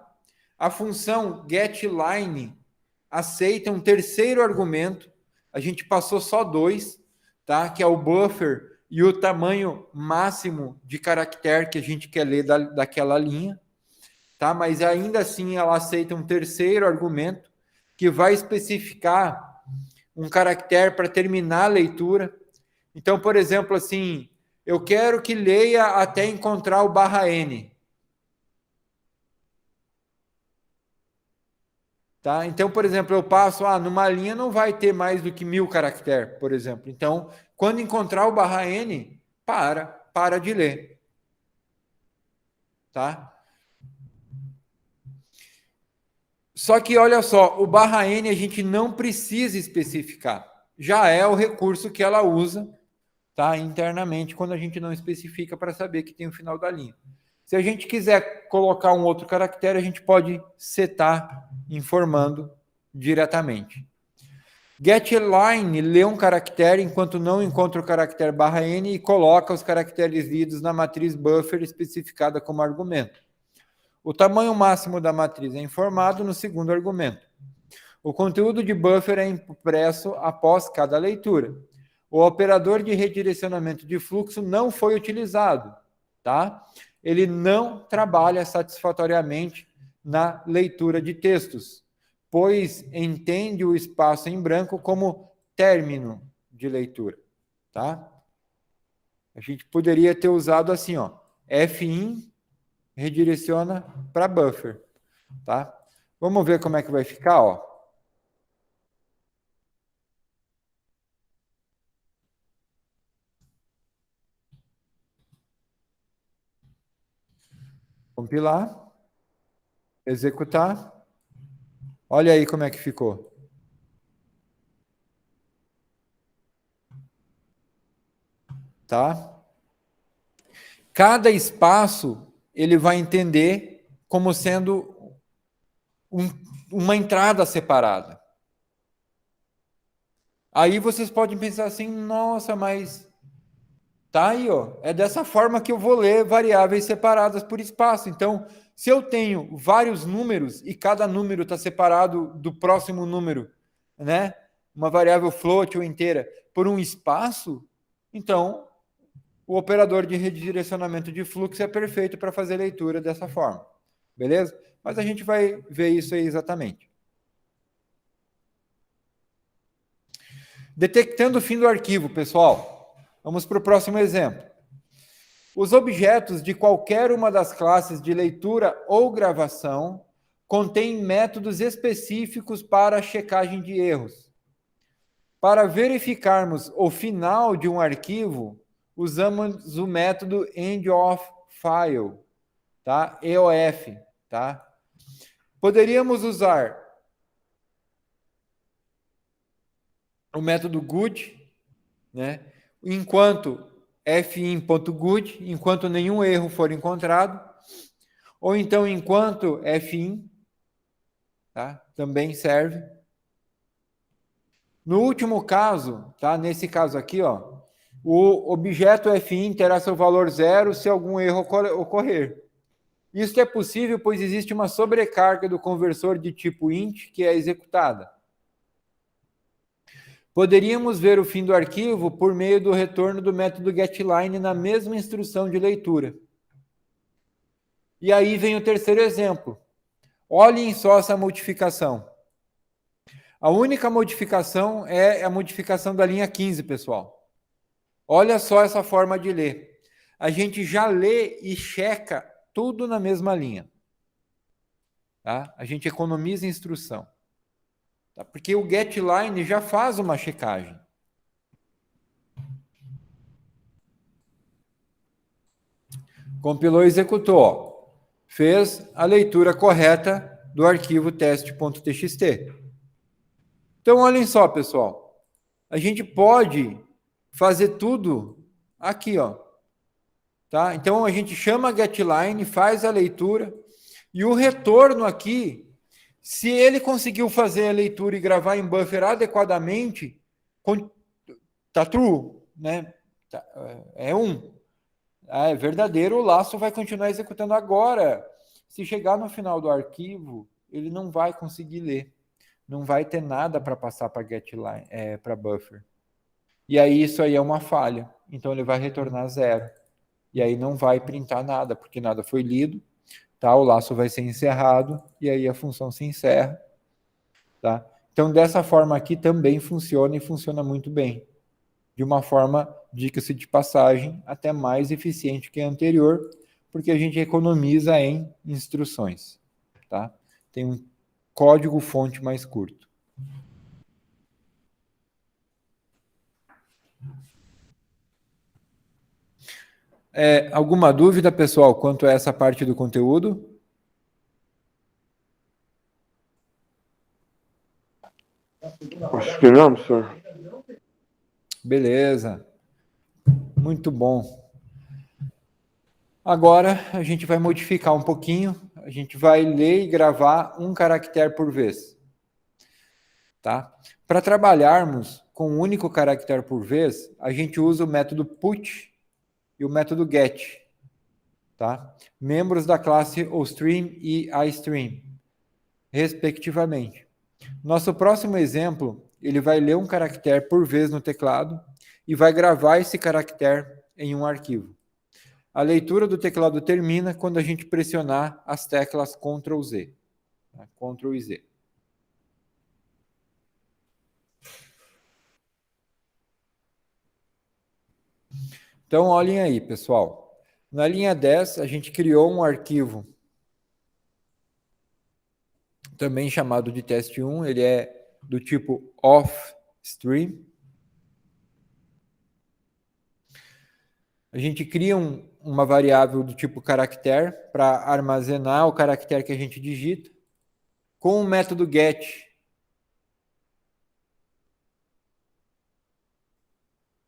A função getLine aceita um terceiro argumento. A gente passou só 2, tá? Que é o buffer e o tamanho máximo de caractere que a gente quer ler daquela linha, tá? Mas ainda assim ela aceita um terceiro argumento que vai especificar um caractere para terminar a leitura. Então, por exemplo, assim, eu quero que leia até encontrar o /n. Tá? Então, por exemplo, eu passo, numa linha não vai ter mais do que 1000 caracteres, por exemplo. Então, quando encontrar o /n, para de ler. Tá? Só que, olha só, o /n a gente não precisa especificar. Já é o recurso que ela usa, tá, internamente, quando a gente não especifica para saber que tem o final da linha. Se a gente quiser colocar um outro caractere, a gente pode setar informando diretamente. GetLine lê um caractere enquanto não encontra o caractere /n e coloca os caracteres lidos na matriz buffer especificada como argumento. O tamanho máximo da matriz é informado no segundo argumento. O conteúdo de buffer é impresso após cada leitura. O operador de redirecionamento de fluxo não foi utilizado, tá? Ele não trabalha satisfatoriamente na leitura de textos, pois entende o espaço em branco como término de leitura, tá? A gente poderia ter usado assim, ó, fin redireciona para buffer, tá? Vamos ver como é que vai ficar, ó. Compilar, executar. Olha aí como é que ficou. Tá? Cada espaço ele vai entender como sendo uma entrada separada. Aí vocês podem pensar assim, nossa, mas tá aí, ó, é dessa forma que eu vou ler variáveis separadas por espaço. Então, se eu tenho vários números e cada número está separado do próximo número, né? Uma variável float ou inteira por um espaço, então o operador de redirecionamento de fluxo é perfeito para fazer leitura dessa forma. Beleza? Mas a gente vai ver isso aí exatamente. Detectando o fim do arquivo, pessoal. Vamos para o próximo exemplo. Os objetos de qualquer uma das classes de leitura ou gravação contêm métodos específicos para a checagem de erros. Para verificarmos o final de um arquivo, usamos o método EndOfFile, tá? EOF, tá? Poderíamos usar o método good, né? Enquanto fin.good, enquanto nenhum erro for encontrado, ou então enquanto fin, tá? Também serve. No último caso, tá? Nesse caso aqui, ó, o objeto fin terá seu valor zero se algum erro ocorrer. Isso é possível, pois existe uma sobrecarga do conversor de tipo int que é executada. Poderíamos ver o fim do arquivo por meio do retorno do método getLine na mesma instrução de leitura. E aí vem o terceiro exemplo. Olhem só essa modificação. A única modificação é a modificação da linha 15, pessoal. Olha só essa forma de ler. A gente já lê e checa tudo na mesma linha. Tá? A gente economiza instrução. Tá? Porque o getLine já faz uma checagem. Compilou e executou. Ó. Fez a leitura correta do arquivo teste.txt. Então, olhem só, pessoal. A gente pode fazer tudo aqui, ó. Tá? Então, a gente chama a getLine, faz a leitura, e o retorno aqui, se ele conseguiu fazer a leitura e gravar em buffer adequadamente, tá true, né? É 1. É verdadeiro, o laço vai continuar executando agora. Se chegar no final do arquivo, ele não vai conseguir ler. Não vai ter nada para passar para getLine, para buffer. E aí isso aí é uma falha. Então ele vai retornar 0. E aí não vai printar nada, porque nada foi lido. Tá? O laço vai ser encerrado e aí a função se encerra. Tá? Então dessa forma aqui também funciona e funciona muito bem. De uma forma, diga-se de passagem, até mais eficiente que a anterior, porque a gente economiza em instruções. Tá? Tem um código-fonte mais curto. Alguma dúvida, pessoal, quanto a essa parte do conteúdo? Acho que não, senhor. Beleza. Muito bom. Agora a gente vai modificar um pouquinho. A gente vai ler e gravar um caractere por vez. Tá? Para trabalharmos com um único caractere por vez, a gente usa o método put e o método get. Tá? Membros da classe OStream e iStream, respectivamente. Nosso próximo exemplo, ele vai ler um caractere por vez no teclado e vai gravar esse caractere em um arquivo. A leitura do teclado termina quando a gente pressionar as teclas Ctrl Z. Tá? Ctrl e Z. Então, olhem aí, pessoal. Na linha 10, a gente criou um arquivo também chamado de teste1. Ele é do tipo offstream. A gente cria uma variável do tipo caractere para armazenar o caractere que a gente digita. Com o método get,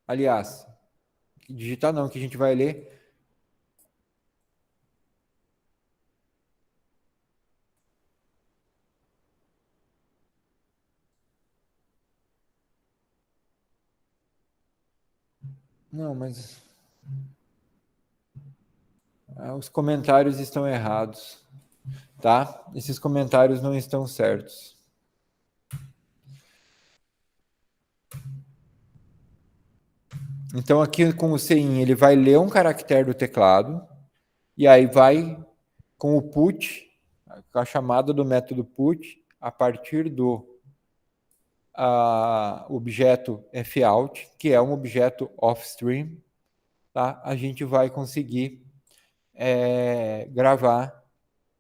aliás, digitar não, que a gente vai ler. Não, mas os comentários estão errados, tá? Esses comentários não estão certos. Então aqui com o CIN ele vai ler um caractere do teclado e aí vai com o put, com a chamada do método put, a partir do objeto fout, que é um objeto offstream, tá? A gente vai conseguir gravar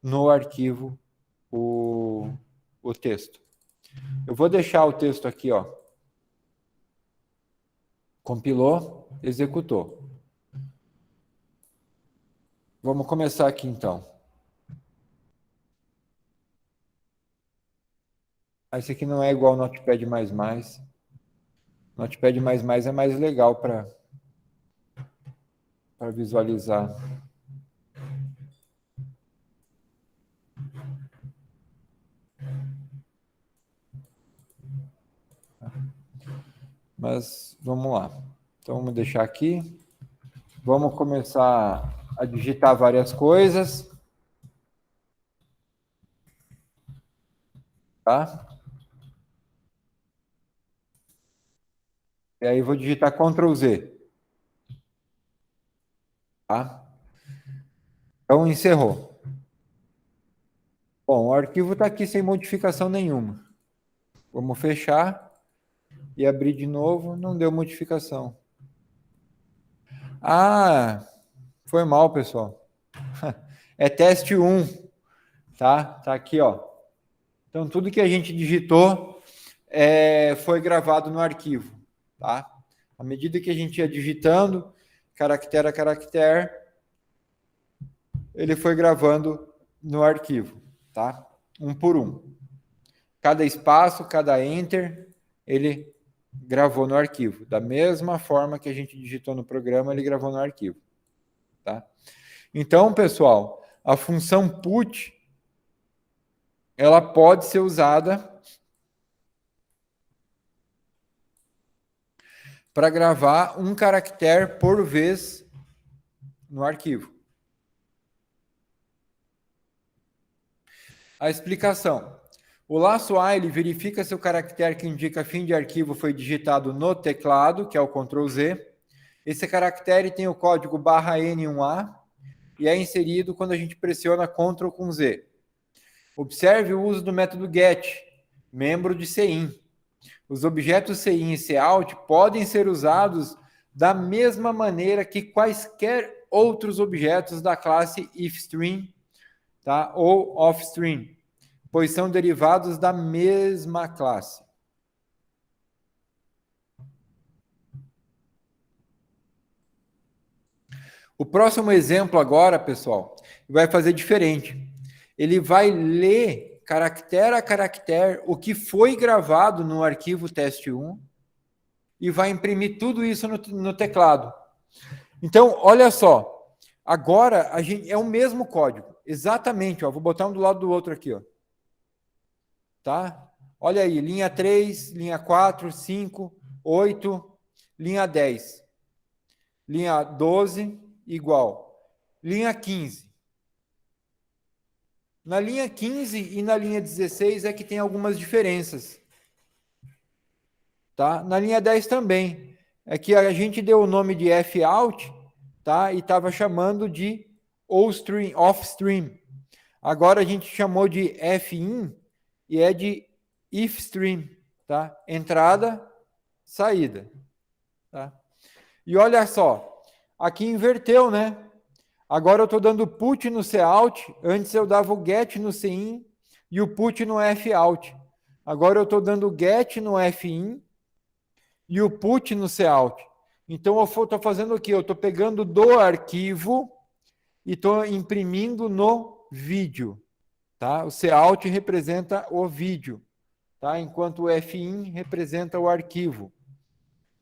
no arquivo o texto. Eu vou deixar o texto aqui, ó. Compilou, executou. Vamos começar aqui então. Esse aqui não é igual ao Notepad++. Notepad++ é mais legal para visualizar. Mas vamos lá. Então, vamos deixar aqui. Vamos começar a digitar várias coisas. Tá? E aí, vou digitar Ctrl Z. Tá? Então, encerrou. Bom, o arquivo está aqui sem modificação nenhuma. Vamos fechar e abrir de novo. Não deu modificação. Ah, foi mal, pessoal. É teste 1, tá? Tá aqui, ó. Então, tudo que a gente digitou foi gravado no arquivo, tá? À medida que a gente ia digitando, caractere a caractere, ele foi gravando no arquivo, tá? Um por um. Cada espaço, cada enter, ele gravou no arquivo. Da mesma forma que a gente digitou no programa, ele gravou no arquivo, tá? Então, pessoal, a função put, ela pode ser usada para gravar um caractere por vez no arquivo. A explicação. O laço A, ele verifica se o caractere que indica fim de arquivo foi digitado no teclado, que é o Ctrl Z. Esse caractere tem o código /N1A e é inserido quando a gente pressiona Ctrl com Z. Observe o uso do método GET, membro de CIN. Os objetos CIN e COUT podem ser usados da mesma maneira que quaisquer outros objetos da classe IfStream, tá? Ou OffStream, pois são derivados da mesma classe. O próximo exemplo agora, pessoal, vai fazer diferente. Ele vai ler caractere a caractere o que foi gravado no arquivo teste1 e vai imprimir tudo isso no teclado. Então, olha só. Agora, a gente, é o mesmo código. Exatamente, ó. Vou botar um do lado do outro aqui, ó. Tá? Olha aí, linha 3, linha 4, 5, 8, linha 10. Linha 12, igual. Linha 15. Na linha 15 e na linha 16 é que tem algumas diferenças. Tá? Na linha 10 também. É que a gente deu o nome de fout, tá? E estava chamando de off-stream. Agora a gente chamou de fin e é de ifstream, tá? Entrada, saída, tá? E olha só, aqui inverteu, né? Agora eu estou dando put no cout, antes eu dava o get no cin e o put no fout. Agora eu estou dando get no fin e o put no cout. Então eu estou fazendo o quê? Eu estou pegando do arquivo e estou imprimindo no vídeo. Tá? O cout representa o vídeo, tá? Enquanto o fin representa o arquivo.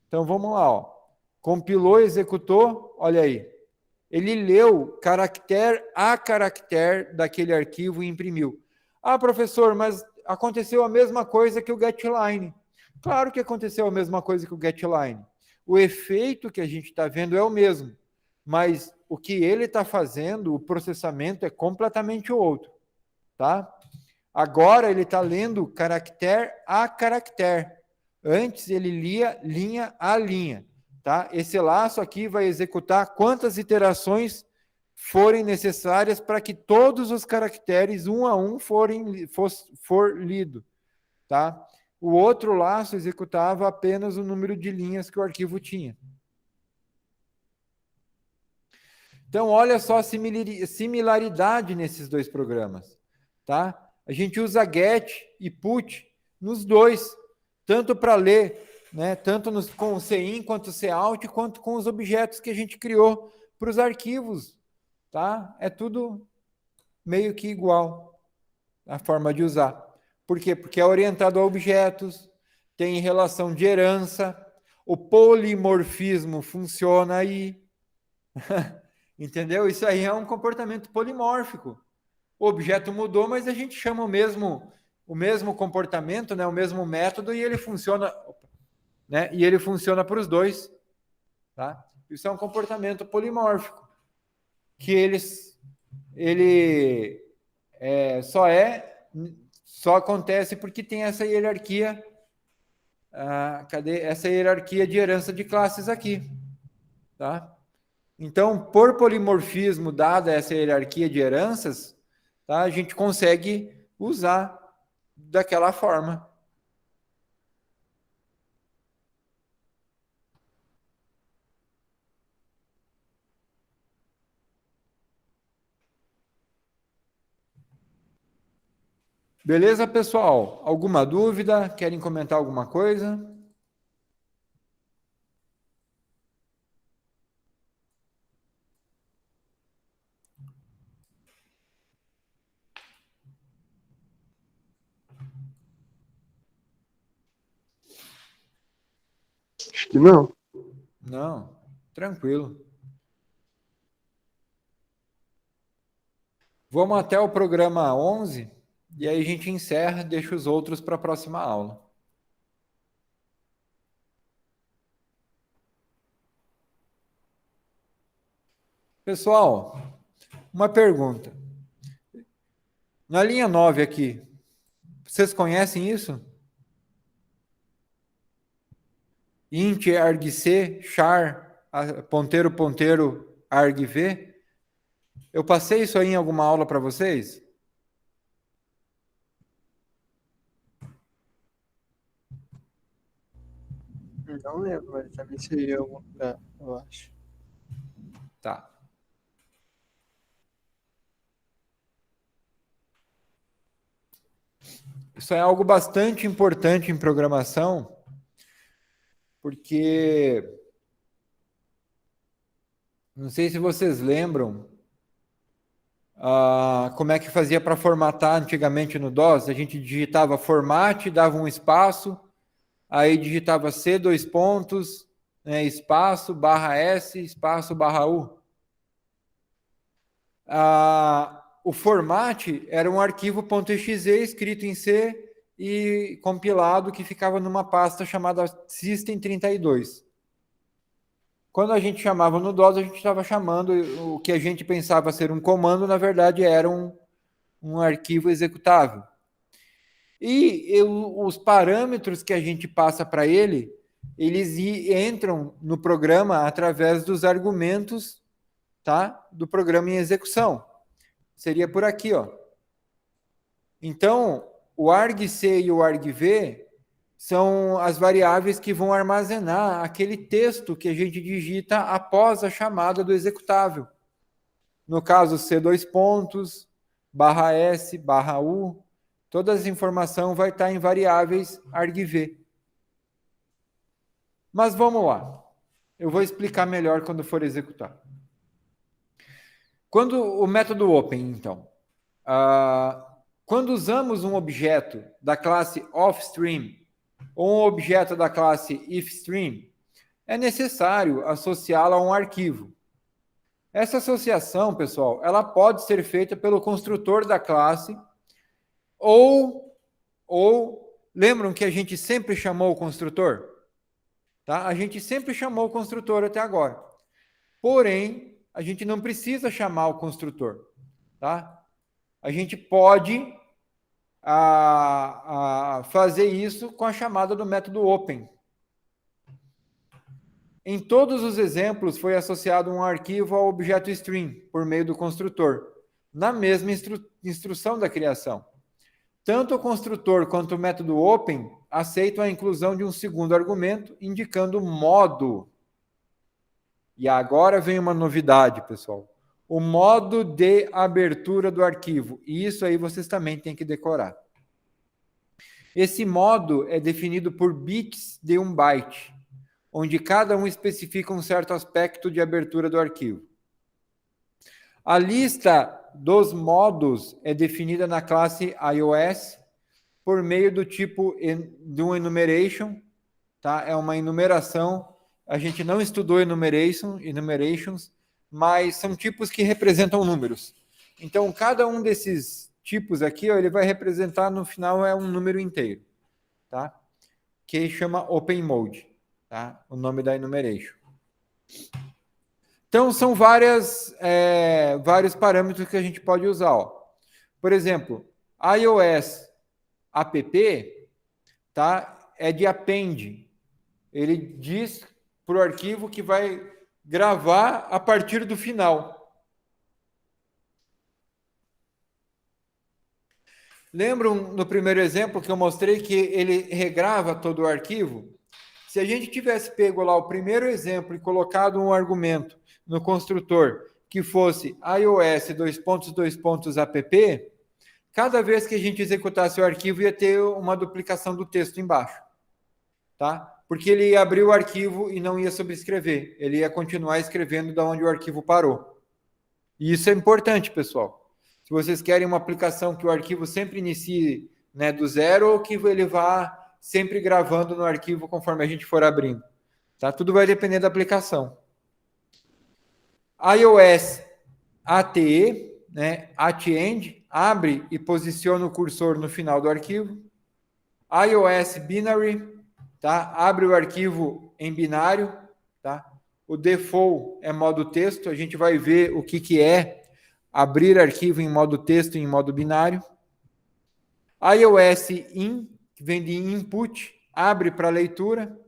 Então vamos lá. Ó. Compilou, executou, olha aí. Ele leu caractere a caractere daquele arquivo e imprimiu. Ah, professor, mas aconteceu a mesma coisa que o getLine. Claro que aconteceu a mesma coisa que o getLine. O efeito que a gente está vendo é o mesmo, mas o que ele está fazendo, o processamento é completamente outro. Tá? Agora ele está lendo caractere a caractere. Antes ele lia linha a linha. Tá? Esse laço aqui vai executar quantas iterações forem necessárias para que todos os caracteres, um a um, for lido. Tá? O outro laço executava apenas o número de linhas que o arquivo tinha. Então, olha só a similaridade nesses dois programas. Tá? A gente usa get e put nos dois, tanto para ler, né, tanto com o CIN quanto o cout, quanto com os objetos que a gente criou para os arquivos. Tá? É tudo meio que igual a forma de usar. Por quê? Porque é orientado a objetos, tem relação de herança, o polimorfismo funciona aí. Entendeu? Isso aí é um comportamento polimórfico. O objeto mudou, mas a gente chama o mesmo comportamento, né, o mesmo método, e ele funciona né? E ele funciona para os dois, tá? Isso é um comportamento polimórfico, que ele só acontece porque tem essa hierarquia, essa hierarquia de herança de classes aqui, tá? Então, por polimorfismo, dada essa hierarquia de heranças, tá, a gente consegue usar daquela forma. Beleza, pessoal? Alguma dúvida? Querem comentar alguma coisa? Acho que não. Não, tranquilo. Vamos até o programa 11 e aí a gente encerra, deixa os outros para a próxima aula. Pessoal, uma pergunta. Na linha 9 aqui, vocês conhecem isso? Int argc char ponteiro argv. Eu passei isso aí em alguma aula para vocês? Não lembro, mas também seria algum lugar, eu acho. Tá. Isso é algo bastante importante em programação, porque não sei se vocês lembram como é que fazia para formatar antigamente no DOS. A gente digitava format, dava um espaço, aí digitava C, dois pontos, né, espaço, barra S, espaço, barra U. O format era um arquivo .exe escrito em C e compilado que ficava numa pasta chamada System32. Quando a gente chamava no DOS, a gente estava chamando o que a gente pensava ser um comando, na verdade era um arquivo executável. E os parâmetros que a gente passa para ele, eles entram no programa através dos argumentos, tá, do programa em execução. Seria por aqui, ó. Então, o argc e o argv são as variáveis que vão armazenar aquele texto que a gente digita após a chamada do executável. No caso, C dois pontos, barra S, barra U, toda essa informação vai estar em variáveis argv. Mas vamos lá. Eu vou explicar melhor quando for executar. Quando o método open, então, quando usamos um objeto da classe offstream ou um objeto da classe ifstream, é necessário associá-lo a um arquivo. Essa associação, pessoal, ela pode ser feita pelo construtor da classe ou lembram que a gente sempre chamou o construtor? Tá? A gente sempre chamou o construtor até agora. Porém, a gente não precisa chamar o construtor. Tá? A gente pode fazer isso com a chamada do método open. Em todos os exemplos, foi associado um arquivo ao objeto string, por meio do construtor, na mesma instrução da criação. Tanto o construtor quanto o método open aceitam a inclusão de um segundo argumento, indicando o modo. E agora vem uma novidade, pessoal. O modo de abertura do arquivo. E isso aí vocês também têm que decorar. Esse modo é definido por bits de 1 byte, onde cada um especifica um certo aspecto de abertura do arquivo. A lista dos modos é definida na classe iOS por meio do tipo de um enumeration, tá? É uma enumeração. A gente não estudou enumerations, mas são tipos que representam números. Então, cada um desses tipos aqui, ó, ele vai representar, no final, um número inteiro, tá? Que chama Open Mode. tá? O nome da enumeration. Então, são vários parâmetros que a gente pode usar. Ó. Por exemplo, iOS app, tá? É de append. Ele diz para o arquivo que vai gravar a partir do final. Lembram no primeiro exemplo que eu mostrei que ele regrava todo o arquivo? Se a gente tivesse pego lá o primeiro exemplo e colocado um argumento no construtor que fosse iOS app, cada vez que a gente executasse o arquivo ia ter uma duplicação do texto embaixo, tá? Porque ele ia abrir o arquivo e não ia subscrever, ele ia continuar escrevendo da onde o arquivo parou. E isso é importante, pessoal. Se vocês querem uma aplicação que o arquivo sempre inicie, né, do zero, ou que ele vá sempre gravando no arquivo conforme a gente for abrindo. Tá? Tudo vai depender da aplicação. iOS ATE, né, AtEnd, abre e posiciona o cursor no final do arquivo. iOS Binary, tá? Abre o arquivo em binário. Tá? O default é modo texto, a gente vai ver o que é abrir arquivo em modo texto e em modo binário. iOS in, que vem de input, abre para leitura.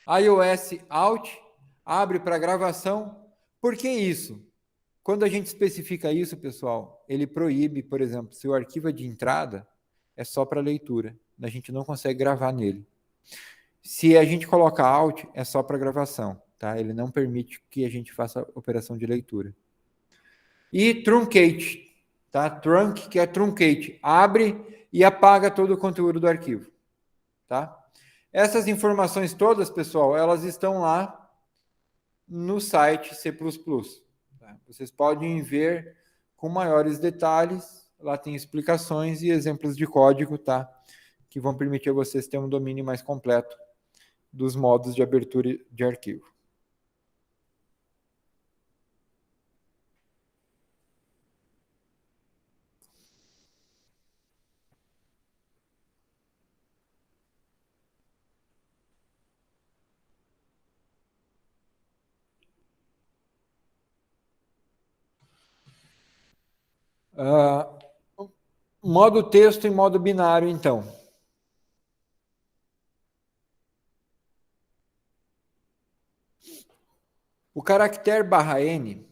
iOS out, abre para gravação. Por que isso? Quando a gente especifica isso, pessoal, ele proíbe, por exemplo, se o arquivo é de entrada, é só para leitura. A gente não consegue gravar nele. Se a gente coloca out, é só para gravação. Tá? Ele não permite que a gente faça operação de leitura. E truncate, tá? Trunc, que é truncate, abre e apaga todo o conteúdo do arquivo, tá? Essas informações todas, pessoal, elas estão lá no site C++. Tá? Vocês podem ver com maiores detalhes, lá tem explicações e exemplos de código, tá? Que vão permitir a vocês ter um domínio mais completo dos modos de abertura de arquivo. Modo texto e modo binário, então. O caractere /n,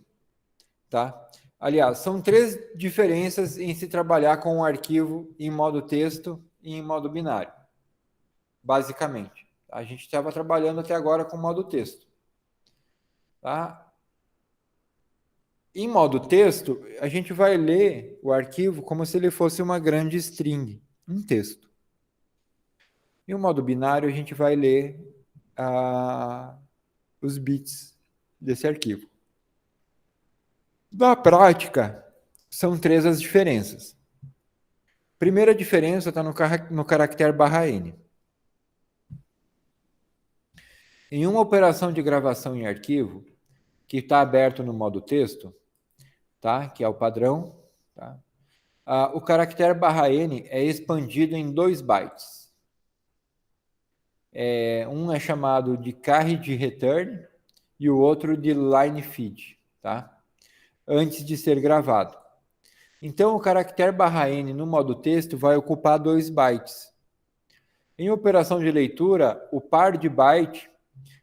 tá? Aliás, são três diferenças em se trabalhar com um arquivo em modo texto e em modo binário, basicamente. A gente estava trabalhando até agora com modo texto. Tá? Em modo texto, a gente vai ler o arquivo como se ele fosse uma grande string, um texto. Em modo binário, a gente vai ler os bits desse arquivo. Na prática, são três as diferenças. Primeira diferença está no caractere /n. Em uma operação de gravação em arquivo, que está aberto no modo texto, tá? Que é o padrão, tá? O caractere /n é expandido em 2 bytes. Um é chamado de carriage return e o outro de line feed, tá? Antes de ser gravado. Então, o caractere /n no modo texto vai ocupar 2 bytes. Em operação de leitura, o par de byte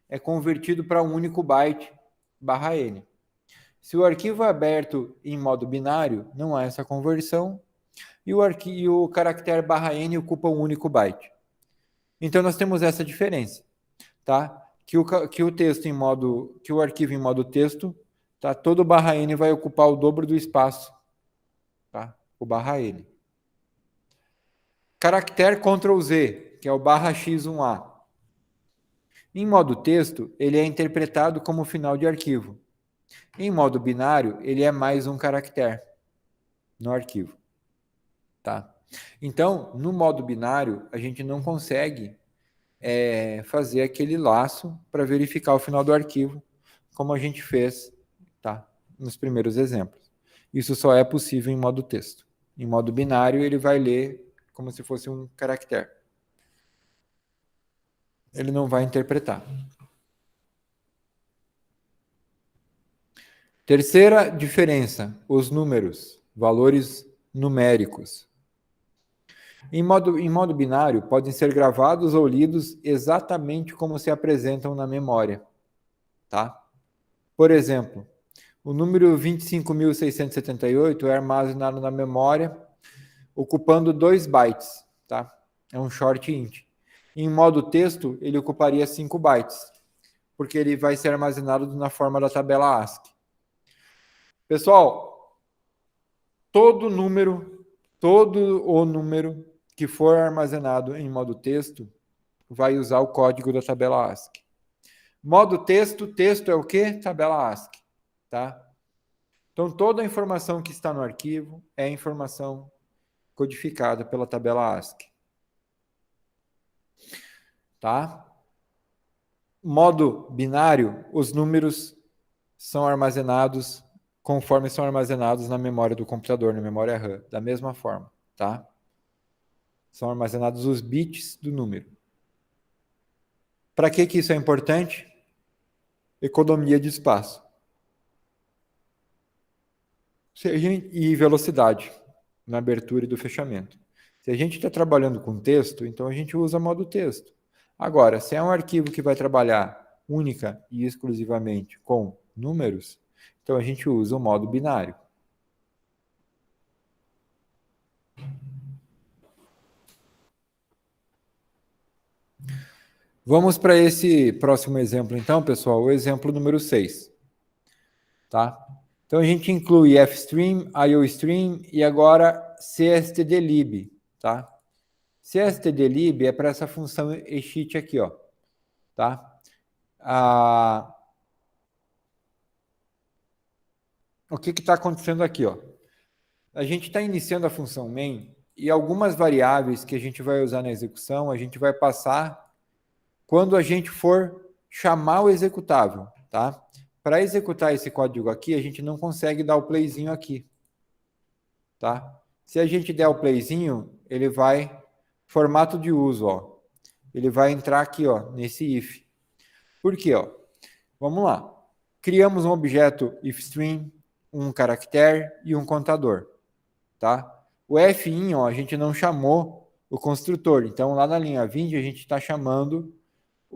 é convertido para um único byte /n. Se o arquivo é aberto em modo binário, não há essa conversão, e o caractere /n ocupa um único byte. Então, nós temos essa diferença, tá? Que o texto em modo, que o arquivo em modo texto, tá? Todo o /n vai ocupar o dobro do espaço, tá? O /n. Caractere Ctrl+Z, que é o /x1a. Em modo texto, ele é interpretado como final de arquivo. Em modo binário, ele é mais um caractere no arquivo. Tá? Então, no modo binário, a gente não consegue fazer aquele laço para verificar o final do arquivo, como a gente fez, tá? Nos primeiros exemplos. Isso só é possível em modo texto. Em modo binário, ele vai ler como se fosse um caractere. ele não vai interpretar. Terceira diferença, os números, valores numéricos. Em modo binário, podem ser gravados ou lidos exatamente como se apresentam na memória. Tá? Por exemplo, o número 25.678 é armazenado na memória, ocupando 2 bytes. Tá? É um short int. Em modo texto, ele ocuparia 5 bytes, porque ele vai ser armazenado na forma da tabela ASCII. Pessoal, todo o número que for armazenado em modo texto vai usar o código da tabela ASCII. Modo texto é o quê? Tabela ASCII, tá? Então, toda a informação que está no arquivo é informação codificada pela tabela ASCII. Tá? Modo binário, os números são armazenados conforme são armazenados na memória do computador, na memória RAM, da mesma forma, tá? São armazenados os bits do número. Para que isso é importante? Economia de espaço. E velocidade na abertura e do fechamento. Se a gente está trabalhando com texto, então a gente usa modo texto. Agora, se é um arquivo que vai trabalhar única e exclusivamente com números, então a gente usa o modo binário. Vamos para esse próximo exemplo, então, pessoal, o exemplo número 6. Tá? Então, a gente inclui fstream, iostream e agora cstdlib. Tá? cstdlib é para essa função exit aqui, ó. Tá? O que está acontecendo aqui? Ó? A gente está iniciando a função main e algumas variáveis que a gente vai usar na execução, a gente vai passar quando a gente for chamar o executável, tá? Para executar esse código aqui, a gente não consegue dar o playzinho aqui, tá? Se a gente der o playzinho, ele vai, formato de uso, ó, ele vai entrar aqui, ó, nesse if. Por quê, ó? Vamos lá. Criamos um objeto ifstream, um caractere e um contador, tá? O fin, ó, a gente não chamou o construtor, então lá na linha 20 a gente está chamando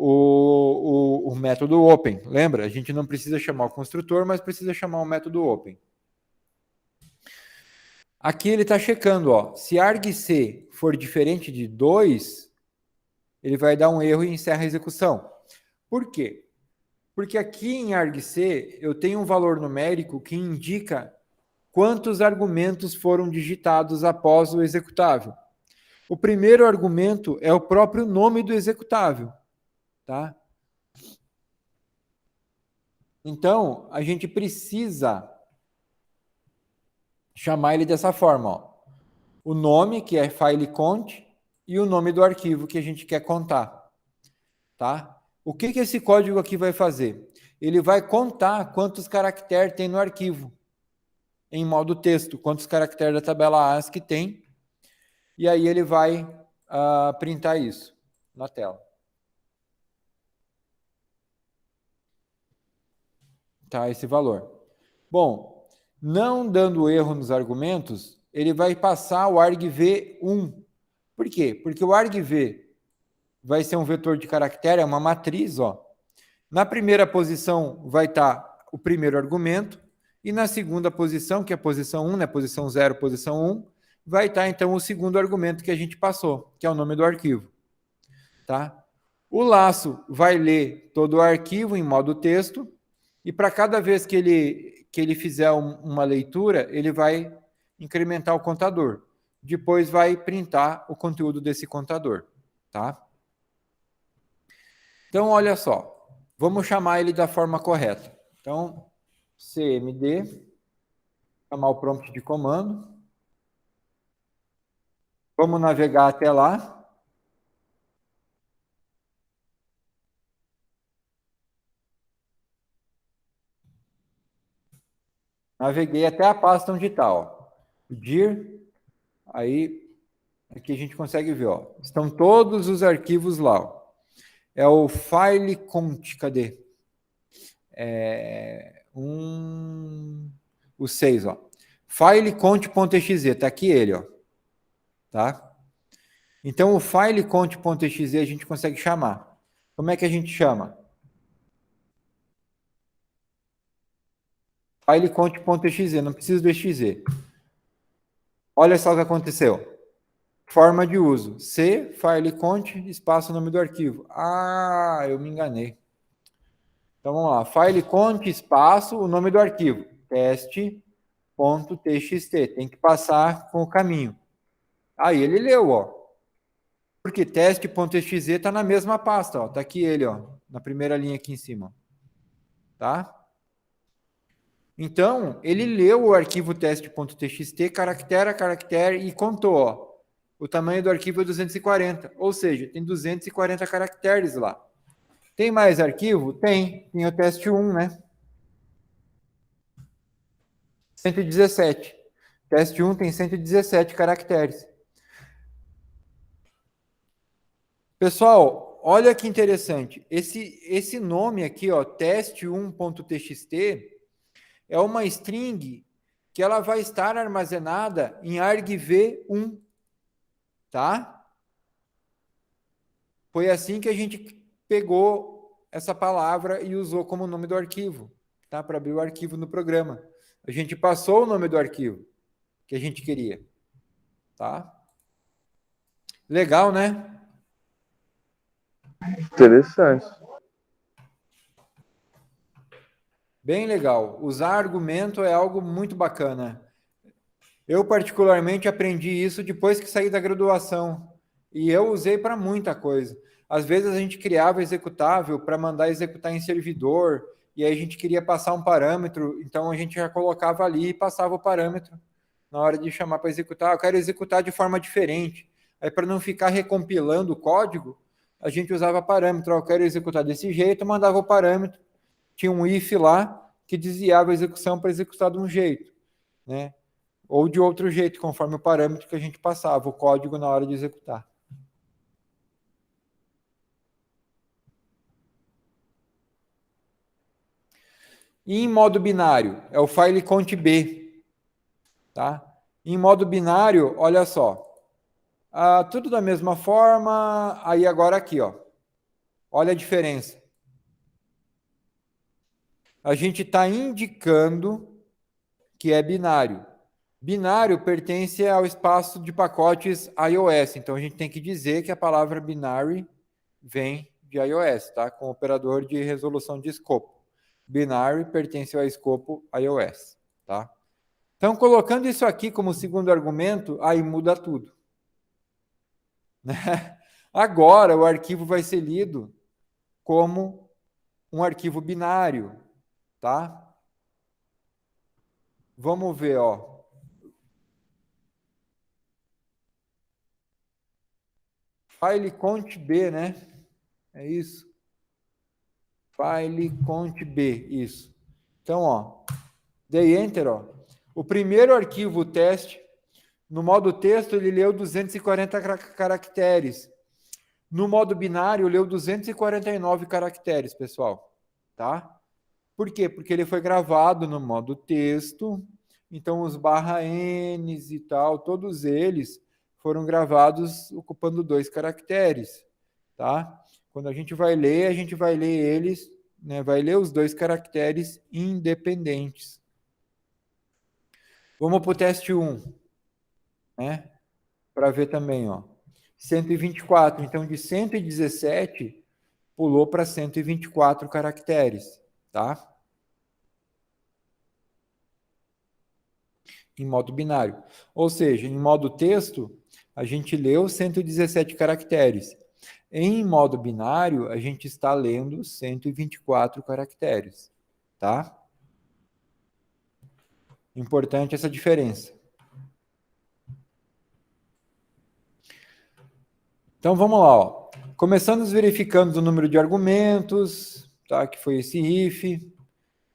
o método open. Lembra? A gente não precisa chamar o construtor, mas precisa chamar o método open. Aqui ele está checando, ó, se argc for diferente de 2, ele vai dar um erro e encerra a execução. Por quê? Porque aqui em argc eu tenho um valor numérico que indica quantos argumentos foram digitados após o executável. O primeiro argumento é o próprio nome do executável. Tá? Então, a gente precisa chamar ele dessa forma. Ó. O nome, que é filecont, e o nome do arquivo que a gente quer contar. Tá? O que esse código aqui vai fazer? Ele vai contar quantos caracteres tem no arquivo, em modo texto, quantos caracteres da tabela ASCII tem, e aí ele vai printar isso na tela. Tá, esse valor. Bom, não dando erro nos argumentos, ele vai passar o argv1. Por quê? Porque o argv vai ser um vetor de caractere, é uma matriz, ó. Na primeira posição vai estar o primeiro argumento, e na segunda posição, que é a posição 1, né, posição 0, posição 1, vai estar então o segundo argumento que a gente passou, que é o nome do arquivo. Tá? O laço vai ler todo o arquivo em modo texto, e para cada vez que ele fizer uma leitura, ele vai incrementar o contador. Depois vai printar o conteúdo desse contador. Tá? Então, olha só. Vamos chamar ele da forma correta. Então, cmd, chamar o prompt de comando. Vamos navegar até lá. Naveguei até a pasta onde está, ó. Dir, aí aqui a gente consegue ver, ó. Estão todos os arquivos lá, ó. É o file cont, cadê? O 6, ó. File cont.exe, tá aqui ele, ó. Tá? Então, o file cont.exe a gente consegue chamar. Como é que a gente chama? File cont.exe, não precisa do exe. Olha só o que aconteceu. Forma de uso. C, file cont, espaço, nome do arquivo. Ah, eu me enganei. Então, vamos lá. File cont, espaço, o nome do arquivo. Teste.txt. Tem que passar com o caminho. Aí ele leu, ó. Porque teste.exe está na mesma pasta, ó. Tá aqui ele, ó. Na primeira linha aqui em cima. Tá? Então, ele leu o arquivo teste.txt, caractere a caractere, e contou, ó. O tamanho do arquivo é 240. Ou seja, tem 240 caracteres lá. Tem mais arquivo? Tem. Tem o teste 1, né? 117. Teste 1 tem 117 caracteres. Pessoal, olha que interessante. Esse nome aqui, ó, teste1.txt, é uma string que ela vai estar armazenada em argv1, tá? Foi assim que a gente pegou essa palavra e usou como nome do arquivo, tá? Para abrir o arquivo no programa. A gente passou o nome do arquivo que a gente queria, tá? Legal, né? Interessante. Bem legal. Usar argumento é algo muito bacana. Eu, particularmente, aprendi isso depois que saí da graduação. E eu usei para muita coisa. Às vezes a gente criava executável para mandar executar em servidor, e aí a gente queria passar um parâmetro, então a gente já colocava ali e passava o parâmetro na hora de chamar para executar. Eu quero executar de forma diferente. Aí, para não ficar recompilando o código, a gente usava parâmetro. Eu quero executar desse jeito, mandava o parâmetro. Tinha um if lá que desviava a execução para executar de um jeito, né? Ou de outro jeito, conforme o parâmetro que a gente passava, o código na hora de executar. E em modo binário, é o file cont b. Tá? Em modo binário, olha só. Tudo da mesma forma. Aí agora aqui, ó. Olha a diferença. A gente está indicando que é binário. Binário pertence ao espaço de pacotes iOS. Então, a gente tem que dizer que a palavra binary vem de iOS, tá? Com o operador de resolução de escopo. Binary pertence ao escopo iOS, tá? Então, colocando isso aqui como segundo argumento, aí muda tudo. Né? Agora, o arquivo vai ser lido como um arquivo binário, tá? Vamos ver, ó. File cont b, né? É isso. File cont b, isso. Então, ó, dei enter, ó. O primeiro arquivo, o teste, no modo texto, ele leu 240 caracteres. No modo binário, leu 249 caracteres, pessoal. Tá? Por quê? Porque ele foi gravado no modo texto, então os /Ns e tal, todos eles foram gravados ocupando 2 caracteres. Tá? Quando a gente vai ler eles, né, vai ler os 2 caracteres independentes. Vamos para o teste 1, né? Para ver também, ó. 124, então de 117 pulou para 124 caracteres, tá? Em modo binário. Ou seja, em modo texto, a gente leu 117 caracteres. Em modo binário, a gente está lendo 124 caracteres, tá? Importante essa diferença. Então, vamos lá, ó. Começando verificando o número de argumentos, tá? Que foi esse if.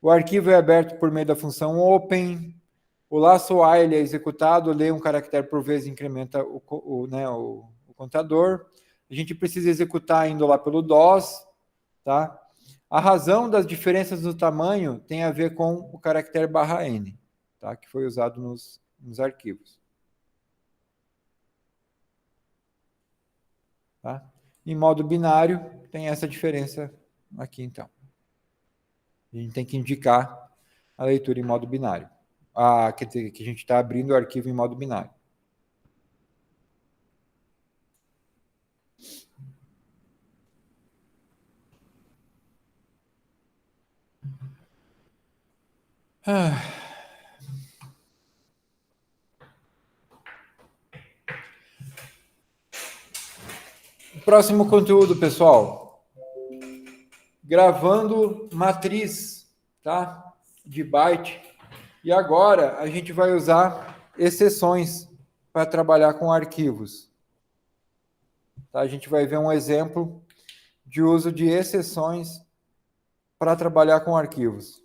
O arquivo é aberto por meio da função open. O laço while é executado, lê um caractere por vez e incrementa o contador. a gente precisa executar indo lá pelo DOS, tá? A razão das diferenças no tamanho tem a ver com o caractere /n, tá? Que foi usado nos arquivos. Tá? Em modo binário, tem essa diferença aqui, então. A gente tem que indicar a leitura em modo binário. Quer dizer, que a gente está abrindo o arquivo em modo binário. Próximo conteúdo, pessoal. Gravando matriz, tá? De byte. E agora a gente vai usar exceções para trabalhar com arquivos. Tá? A gente vai ver um exemplo de uso de exceções para trabalhar com arquivos.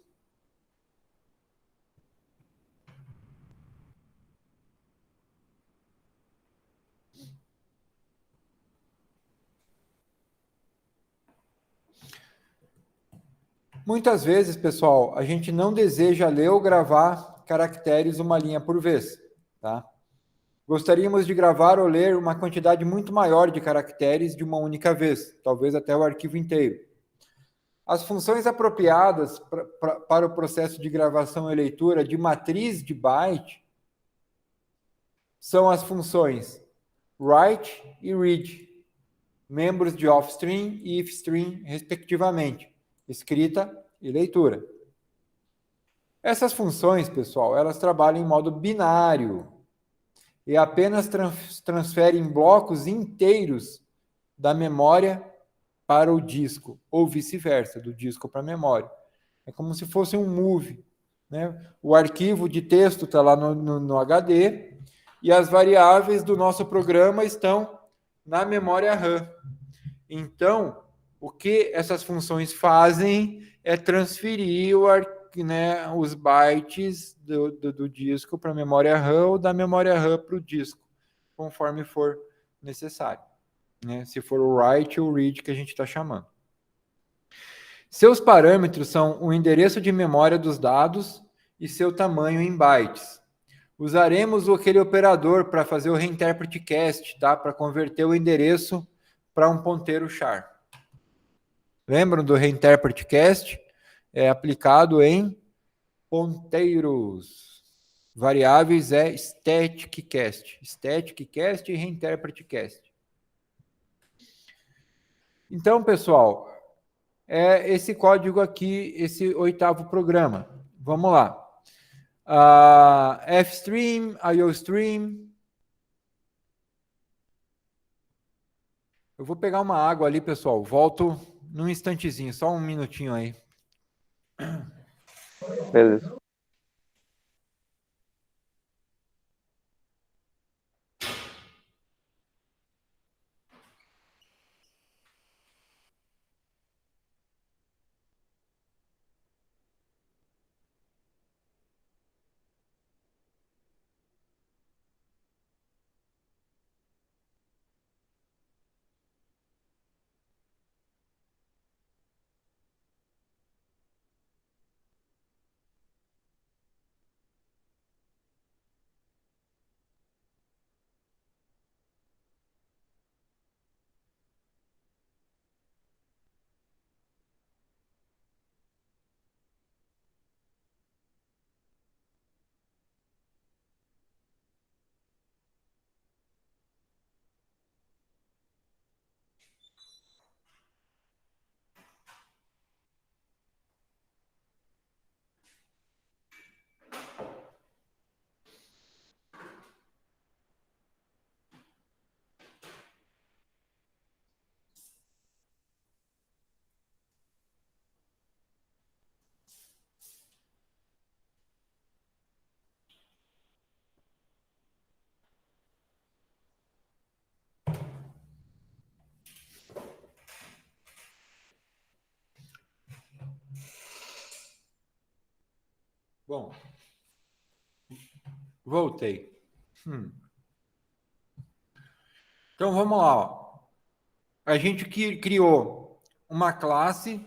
Muitas vezes, pessoal, a gente não deseja ler ou gravar caracteres uma linha por vez, tá? Gostaríamos de gravar ou ler uma quantidade muito maior de caracteres de uma única vez, talvez até o arquivo inteiro. As funções apropriadas para o processo de gravação e leitura de matriz de byte são as funções write e read, membros de offstream e ifstream, respectivamente, escrita e leitura. Essas funções, pessoal, elas trabalham em modo binário e apenas transferem blocos inteiros da memória para o disco, ou vice-versa, do disco para a memória. É como se fosse um move, né? O arquivo de texto está lá no HD e as variáveis do nosso programa estão na memória RAM. Então, o que essas funções fazem é transferir os bytes do disco para a memória RAM ou da memória RAM para o disco, conforme for necessário. Né? Se for o write ou o read que a gente está chamando. Seus parâmetros são o endereço de memória dos dados e seu tamanho em bytes. Usaremos aquele operador para fazer o reinterpret cast, tá? Para converter o endereço para um ponteiro char. Lembram do reinterpret cast? É aplicado em ponteiros. Variáveis é static cast. Static cast e reinterpret cast. Então, pessoal, é esse código aqui, esse 8º programa. Vamos lá. Fstream, IOStream. Eu vou pegar uma água ali, pessoal. Volto num instantezinho, só um minutinho aí. Beleza. Bom, voltei. Então, vamos lá. Ó. a gente criou uma classe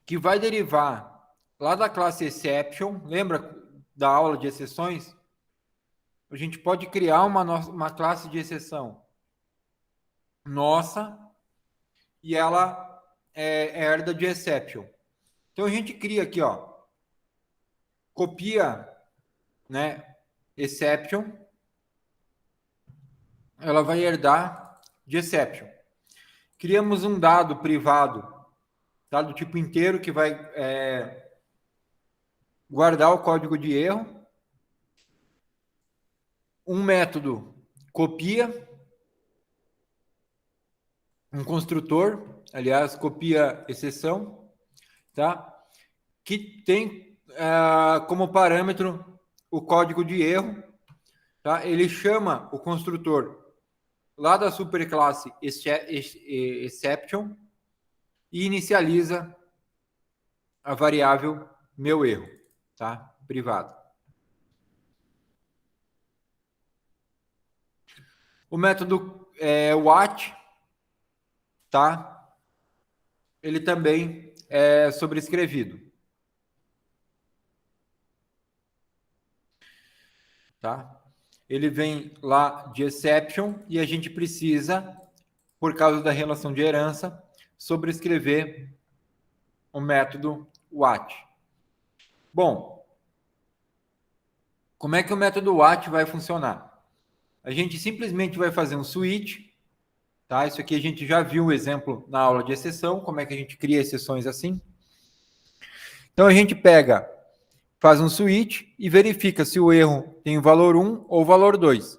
que vai derivar lá da classe exception. Lembra da aula de exceções? A gente pode criar uma classe de exceção nossa e ela herda de exception. Então a gente cria aqui, ó, copia, né, exception, ela vai herdar de exception. Criamos um dado privado, tá, do tipo inteiro, que vai guardar o código de erro. Um método copia, um construtor, aliás, copia exceção, tá, que tem como parâmetro o código de erro, tá? Ele chama o construtor lá da superclasse exception e inicializa a variável meu erro, tá? Privado. O método watch, tá? Ele também é sobrescrevido, tá? Ele vem lá de exception e a gente precisa, por causa da relação de herança, sobrescrever o método watch. Bom, como é que o método watch vai funcionar? A gente simplesmente vai fazer um switch, tá? Isso aqui a gente já viu um exemplo na aula de exceção, como é que a gente cria exceções assim. Então a gente pega, faz um switch e verifica se o erro tem o valor 1 ou o valor 2.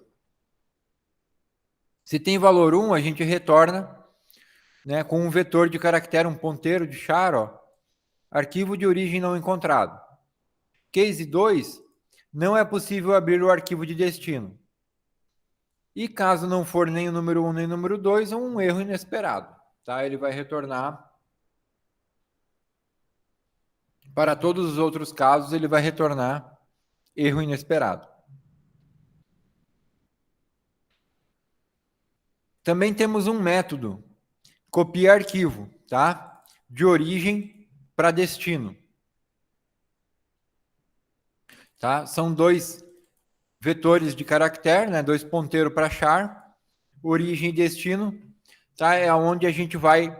Se tem valor 1, a gente retorna, né, com um vetor de caractere, um ponteiro de char, ó, arquivo de origem não encontrado. Case 2, não é possível abrir o arquivo de destino. E caso não for nem o número 1 nem o número 2, é um erro inesperado, tá? Ele vai retornar. Para todos os outros casos, ele vai retornar erro inesperado. Também temos um método, copia arquivo, tá? De origem para destino. Tá? São dois vetores de caractere, né? Dois ponteiros para char, origem e destino, tá? É onde a gente vai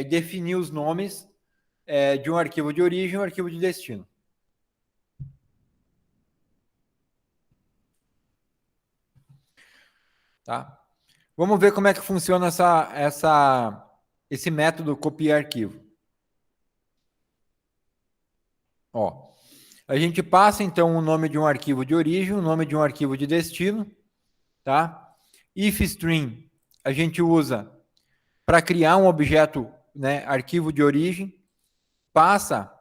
definir os nomes de um arquivo de origem e um arquivo de destino. Tá? Vamos ver como é que funciona esse método copia arquivo. Ó, a gente passa então o nome de um arquivo de origem, o nome de um arquivo de destino, tá? IfStream a gente usa para criar um objeto, né, arquivo de origem, passa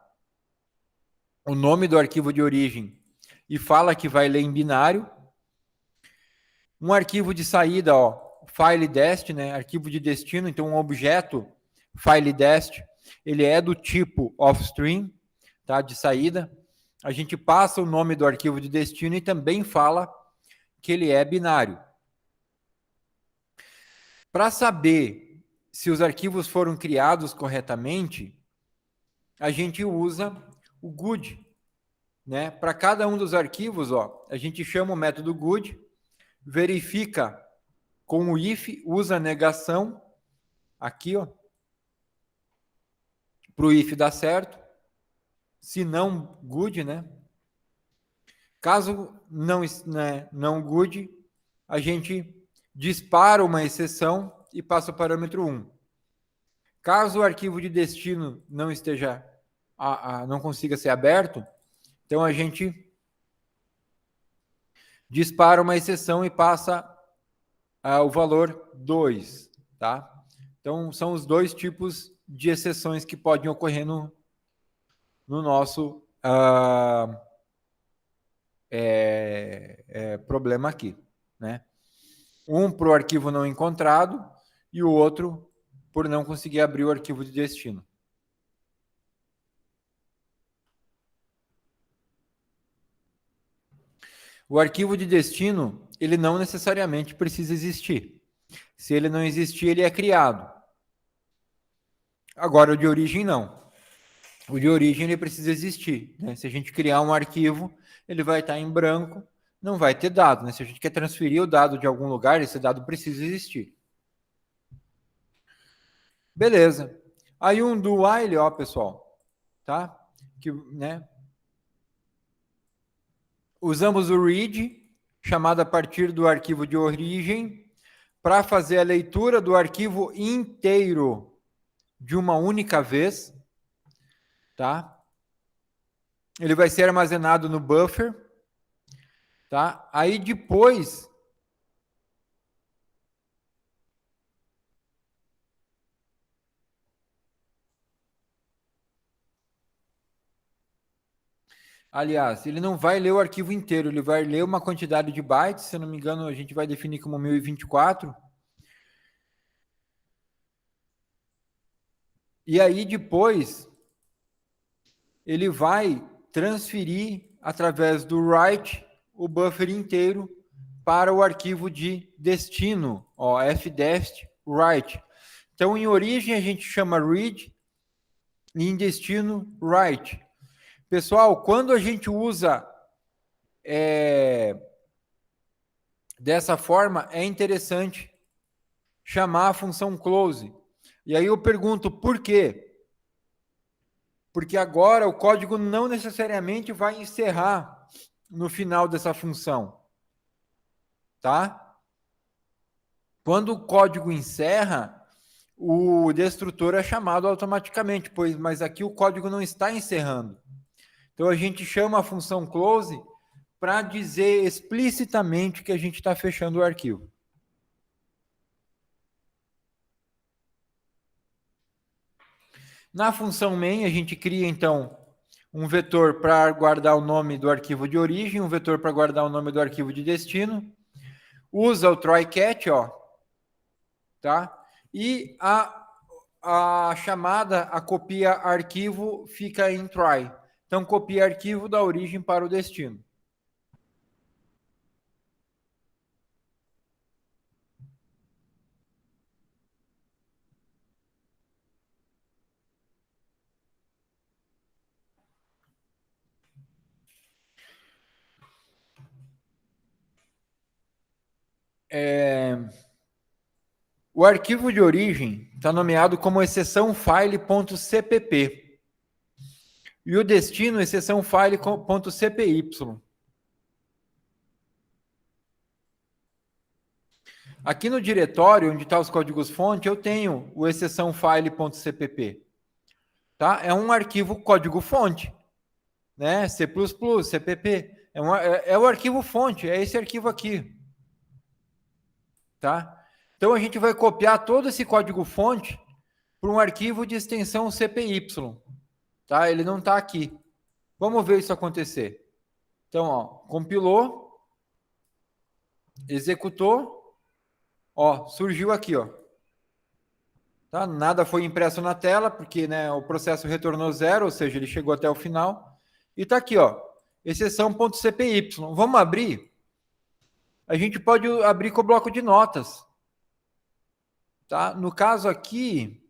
o nome do arquivo de origem e fala que vai ler em binário. Um arquivo de saída, ó, FileDest, né, arquivo de destino, então um objeto FileDest, ele é do tipo offstream, tá, de saída. A gente passa o nome do arquivo de destino e também fala que ele é binário. Para saber se os arquivos foram criados corretamente, a gente usa o good, né? Para cada um dos arquivos, ó, a gente chama o método good, verifica com o if, usa a negação, aqui, ó, para o if dar certo, se não good, né? Caso não good, a gente dispara uma exceção e passa o parâmetro 1. Caso o arquivo de destino não esteja, não consiga ser aberto, então a gente dispara uma exceção e passa o valor 2, tá? Então são os dois tipos de exceções que podem ocorrer no nosso problema aqui, né? Um para o arquivo não encontrado e o outro por não conseguir abrir o arquivo de destino. O arquivo de destino, ele não necessariamente precisa existir. Se ele não existir, ele é criado. Agora, o de origem, não. O de origem, ele precisa existir, né? Se a gente criar um arquivo, ele vai estar em branco, não vai ter dado, né? Se a gente quer transferir o dado de algum lugar, esse dado precisa existir. Beleza. Aí um do while, ó, pessoal, tá? Que, né? Usamos o read, chamado a partir do arquivo de origem, para fazer a leitura do arquivo inteiro de uma única vez, tá? Ele vai ser armazenado no buffer, tá? Aí depois aliás, ele não vai ler o arquivo inteiro, ele vai ler uma quantidade de bytes, se eu não me engano, a gente vai definir como 1024. E aí depois ele vai transferir através do write o buffer inteiro para o arquivo de destino, ó, fdest write. Então, em origem a gente chama read e em destino write. Pessoal, quando a gente usa dessa forma, é interessante chamar a função close. E aí eu pergunto, por quê? Porque agora o código não necessariamente vai encerrar no final dessa função. Tá? Quando o código encerra, o destrutor é chamado automaticamente, mas aqui o código não está encerrando. Então a gente chama a função close para dizer explicitamente que a gente está fechando o arquivo. Na função main, a gente cria, então, um vetor para guardar o nome do arquivo de origem, um vetor para guardar o nome do arquivo de destino. Usa o try-catch, ó, tá? E a chamada, a copia arquivo, fica em try. Então, copia arquivo da origem para o destino. O arquivo de origem está nomeado como exceção file.cpp. E o destino, exceção file.cpy. Aqui no diretório, onde estão os códigos-fonte, eu tenho o exceção file.cpp. Tá? É um arquivo código-fonte, né? C++, CPP. É o arquivo fonte, é esse arquivo aqui. Tá? Então, a gente vai copiar todo esse código-fonte para um arquivo de extensão CPY. Tá? Ele não está aqui. Vamos ver isso acontecer. Então, ó, compilou, executou, ó, surgiu aqui, ó. Tá? Nada foi impresso na tela, porque, né, o processo retornou 0, ou seja, ele chegou até o final. E está aqui, ó, exceção.cpy. Vamos abrir? A gente pode abrir com o bloco de notas. Tá? No caso aqui,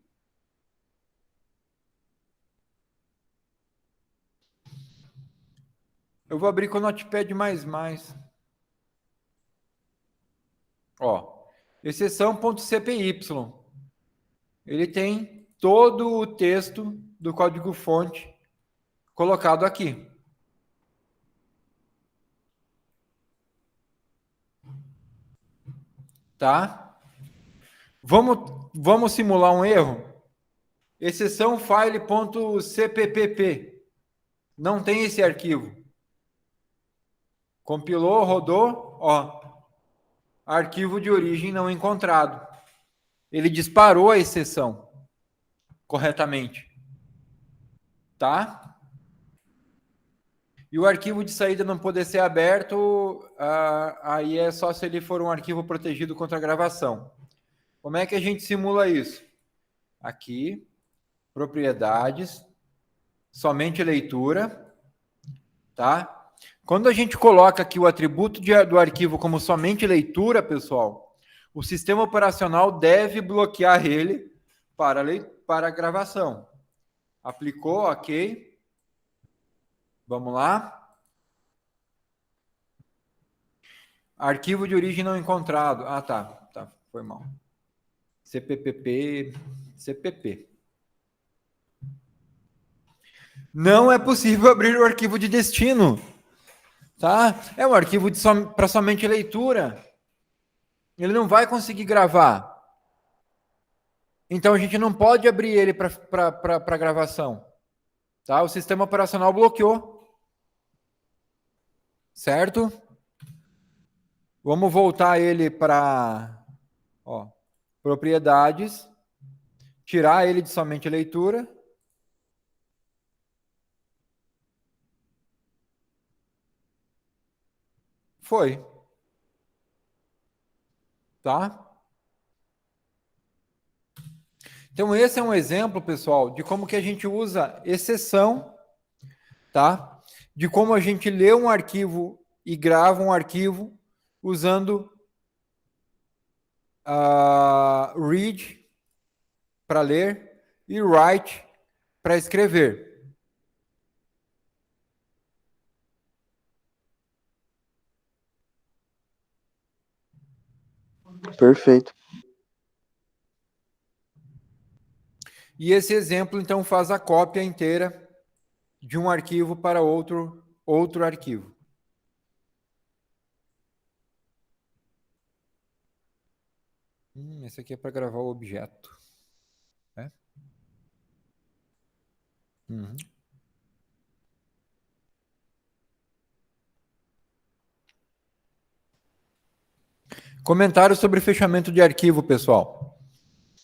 eu vou abrir com o Notepad++. Ó, exceção.cpy. Ele tem todo o texto do código-fonte colocado aqui. Tá? Vamos simular um erro? Exceção file.cppp. Não tem esse arquivo. Compilou, rodou, ó. Arquivo de origem não encontrado. Ele disparou a exceção corretamente. Tá? E o arquivo de saída não poder ser aberto, aí é só se ele for um arquivo protegido contra gravação. Como é que a gente simula isso? Aqui, propriedades, somente leitura, tá? Quando a gente coloca aqui o atributo do arquivo como somente leitura, pessoal, o sistema operacional deve bloquear ele para a gravação. Aplicou, ok. Vamos lá. Arquivo de origem não encontrado. Ah, tá, foi mal. CPP. Não é possível abrir o arquivo de destino. Tá? É um arquivo para somente leitura. Ele não vai conseguir gravar. Então a gente não pode abrir ele para gravação. Tá? O sistema operacional bloqueou. Certo? Vamos voltar ele para propriedades. Tirar ele de somente leitura. Foi. Tá? Então, esse é um exemplo, pessoal, de como que a gente usa exceção, tá? De como a gente lê um arquivo e grava um arquivo usando read para ler e write para escrever. Perfeito. E esse exemplo, então, faz a cópia inteira de um arquivo para outro arquivo. Esse aqui é para gravar o objeto. Né? Uhum. Comentário sobre fechamento de arquivo, pessoal.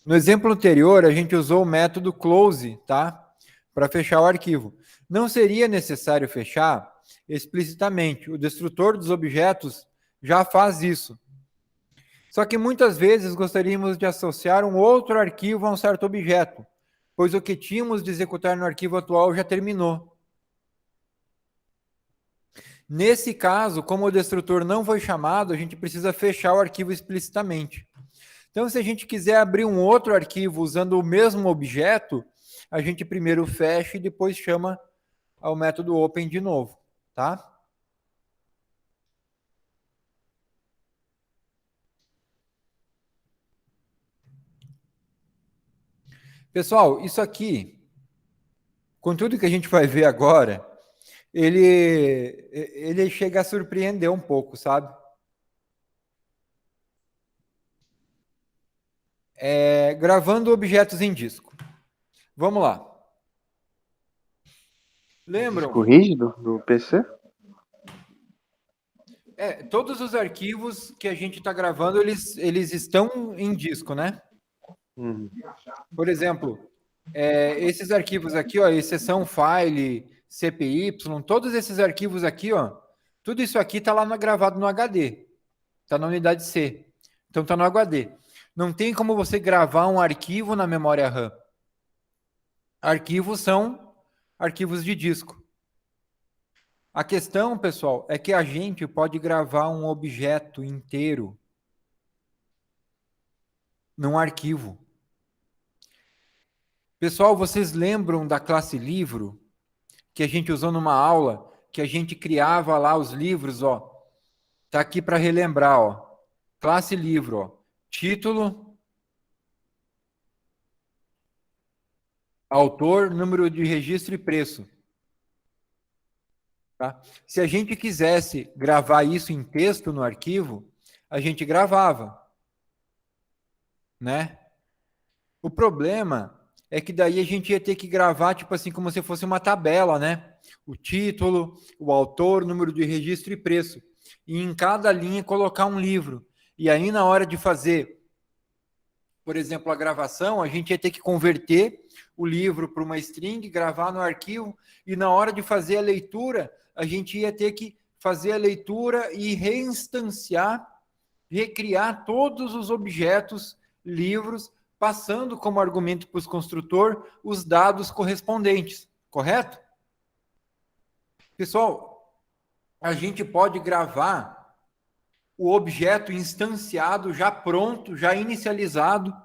No exemplo anterior, a gente usou o método close, tá? Para fechar o arquivo. Não seria necessário fechar explicitamente. O destrutor dos objetos já faz isso. Só que muitas vezes gostaríamos de associar um outro arquivo a um certo objeto, pois o que tínhamos de executar no arquivo atual já terminou. Nesse caso, como o destrutor não foi chamado, a gente precisa fechar o arquivo explicitamente. Então, se a gente quiser abrir um outro arquivo usando o mesmo objeto, a gente primeiro fecha e depois chama ao método open de novo, tá? Pessoal, isso aqui, com tudo que a gente vai ver agora, ele chega a surpreender um pouco, sabe? Gravando objetos em disco. Vamos lá. Lembram? Disco rígido do PC? Todos os arquivos que a gente está gravando, eles estão em disco, né? Uhum. Por exemplo, esses arquivos aqui, ó, exceção file, CPY, todos esses arquivos aqui, ó, tudo isso aqui está lá gravado no HD. Está na unidade C. Então está no HD. Não tem como você gravar um arquivo na memória RAM. Arquivos são arquivos de disco. A questão, pessoal, é que a gente pode gravar um objeto inteiro num arquivo. Pessoal, vocês lembram da classe livro que a gente usou numa aula, que a gente criava lá os livros, ó. Tá aqui para relembrar, ó. Classe livro, ó. Título, autor, número de registro e preço. Tá? Se a gente quisesse gravar isso em texto no arquivo, a gente gravava, né? O problema é que daí a gente ia ter que gravar, tipo assim, como se fosse uma tabela, né? O título, o autor, número de registro e preço. E em cada linha colocar um livro. E aí, na hora de fazer, por exemplo, a gravação, a gente ia ter que converter o livro para uma string, gravar no arquivo, e na hora de fazer a leitura, a gente ia ter que fazer a leitura e reinstanciar, recriar todos os objetos, livros, passando como argumento para o construtor os dados correspondentes, correto? Pessoal, a gente pode gravar o objeto instanciado, já pronto, já inicializado,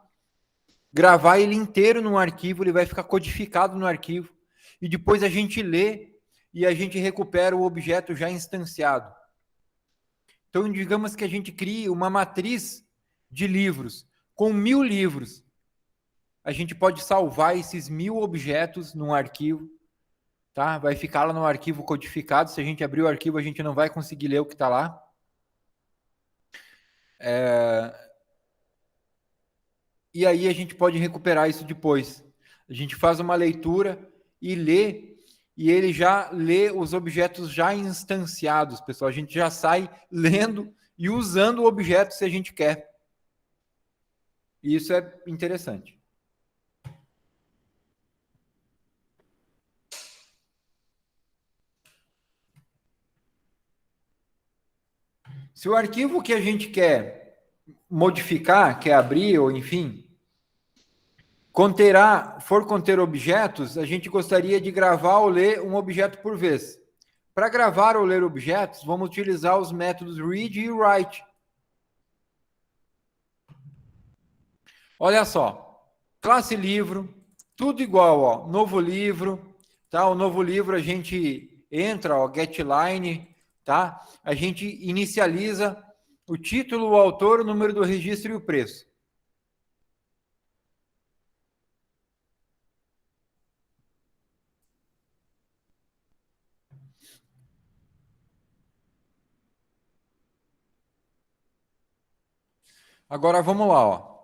gravar ele inteiro num arquivo, ele vai ficar codificado no arquivo, e depois a gente lê e a gente recupera o objeto já instanciado. Então, digamos que a gente crie uma matriz de livros, com 1000 livros. A gente pode salvar esses 1000 objetos num arquivo, tá? Vai ficar lá no arquivo codificado. Se a gente abrir o arquivo, a gente não vai conseguir ler o que está lá. E aí a gente pode recuperar isso depois. A gente faz uma leitura e lê, e ele já lê os objetos já instanciados, pessoal. A gente já sai lendo e usando o objeto se a gente quer. E isso é interessante. Se o arquivo que a gente quer modificar, quer abrir, ou enfim, for conter objetos, a gente gostaria de gravar ou ler um objeto por vez. Para gravar ou ler objetos, vamos utilizar os métodos read e write. Olha só, classe livro, tudo igual, ó, novo livro, tá? O novo livro a gente entra, ó, getLine, tá? A gente inicializa o título, o autor, o número do registro e o preço. Agora vamos lá, ó.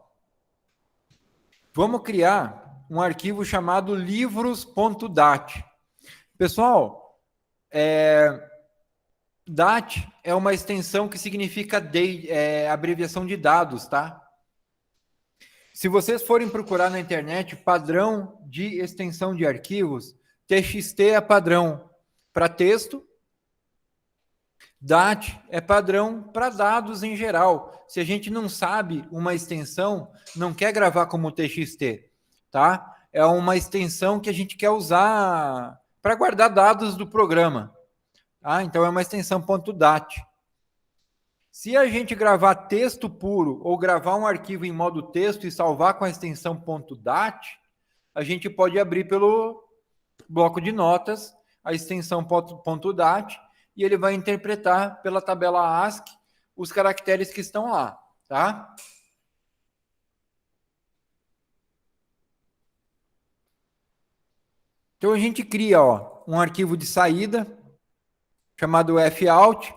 Vamos criar um arquivo chamado livros.dat. Pessoal, DAT é uma extensão que significa abreviação de dados, tá? Se vocês forem procurar na internet padrão de extensão de arquivos, TXT é padrão para texto, DAT é padrão para dados em geral. Se a gente não sabe uma extensão, não quer gravar como TXT, tá? É uma extensão que a gente quer usar para guardar dados do programa. Ah, então é uma extensão .dat. Se a gente gravar texto puro ou gravar um arquivo em modo texto e salvar com a extensão .dat, a gente pode abrir pelo bloco de notas a extensão .dat e ele vai interpretar pela tabela ASCII os caracteres que estão lá, tá? Então a gente cria, ó, um arquivo de saída chamado fout,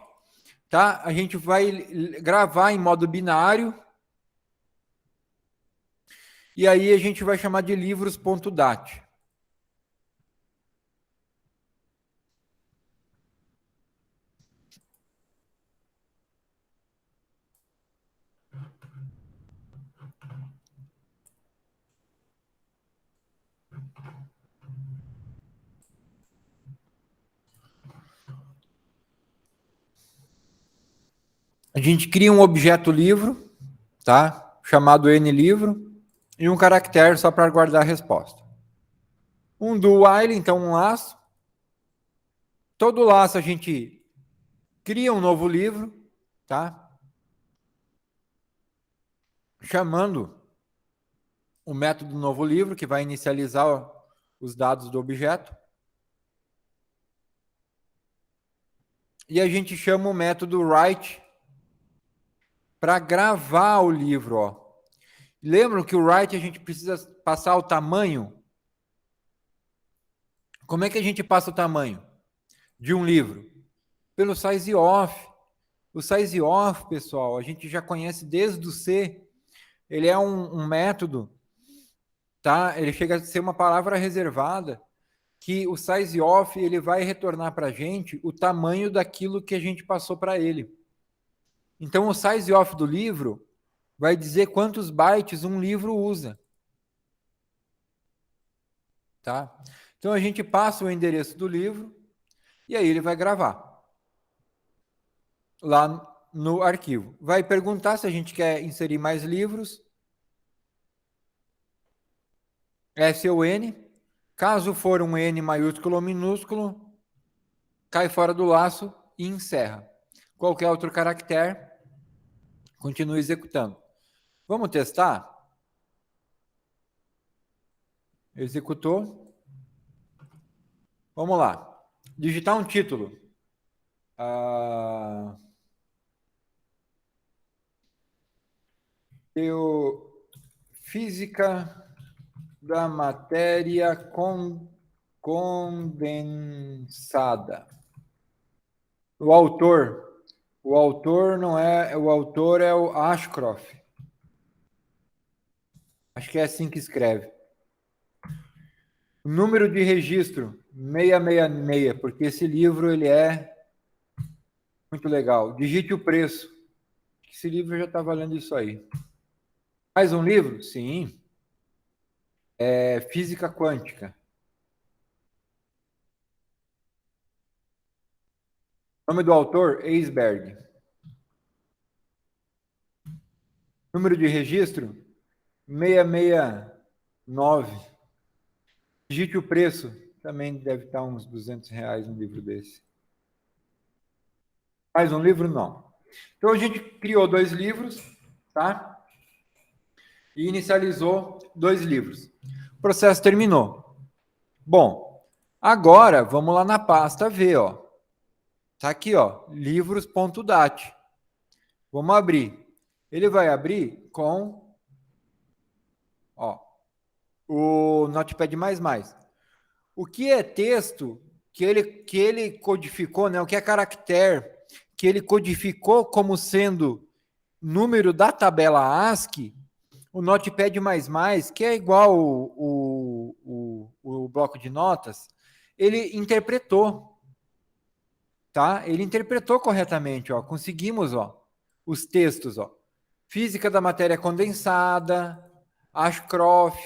tá? A gente vai gravar em modo binário e aí a gente vai chamar de livros.dat. A gente cria um objeto livro, tá? Chamado nLivro, e um caractere só para guardar a resposta. Um do while, então um laço. Todo laço a gente cria um novo livro, tá? Chamando o método novo livro, que vai inicializar os dados do objeto. E a gente chama o método write para gravar o livro, ó. Lembram que o write a gente precisa passar o tamanho? Como é que a gente passa o tamanho de um livro? Pelo size off. O size off, pessoal, a gente já conhece desde o C. Ele é um método, tá? Ele chega a ser uma palavra reservada que o size off ele vai retornar para a gente o tamanho daquilo que a gente passou para ele. Então, o size off do livro vai dizer quantos bytes um livro usa. Tá? Então, a gente passa o endereço do livro e aí ele vai gravar lá no arquivo. Vai perguntar se a gente quer inserir mais livros. S ou N. Caso for um N maiúsculo ou minúsculo, cai fora do laço e encerra. Qualquer outro caractere, continua executando. Vamos testar? Executou. Vamos lá. Digitar um título. Física da matéria condensada. O autor não é, o autor é o Ashcroft. Acho que é assim que escreve. O número de registro 666, porque esse livro ele é muito legal. Digite o preço. Esse livro já está valendo isso aí. Mais um livro? Sim. É Física Quântica. Nome do autor? Eisberg. Número de registro? 669. Digite o preço. Também deve estar uns R$200 um livro desse. Mais um livro? Não. Então, a gente criou 2 livros, tá? E inicializou 2 livros. O processo terminou. Bom, agora vamos lá na pasta V, ó. Tá aqui, ó, livros.dat. Vamos abrir. Ele vai abrir com, ó, o Notepad++. O que é texto que ele codificou, né? O que é caractere que ele codificou como sendo número da tabela ASCII, o Notepad++, que é igual o bloco de notas, ele interpretou, tá? Ele interpretou corretamente, ó. Conseguimos, ó, os textos, ó. Física da matéria condensada, Ashcroft,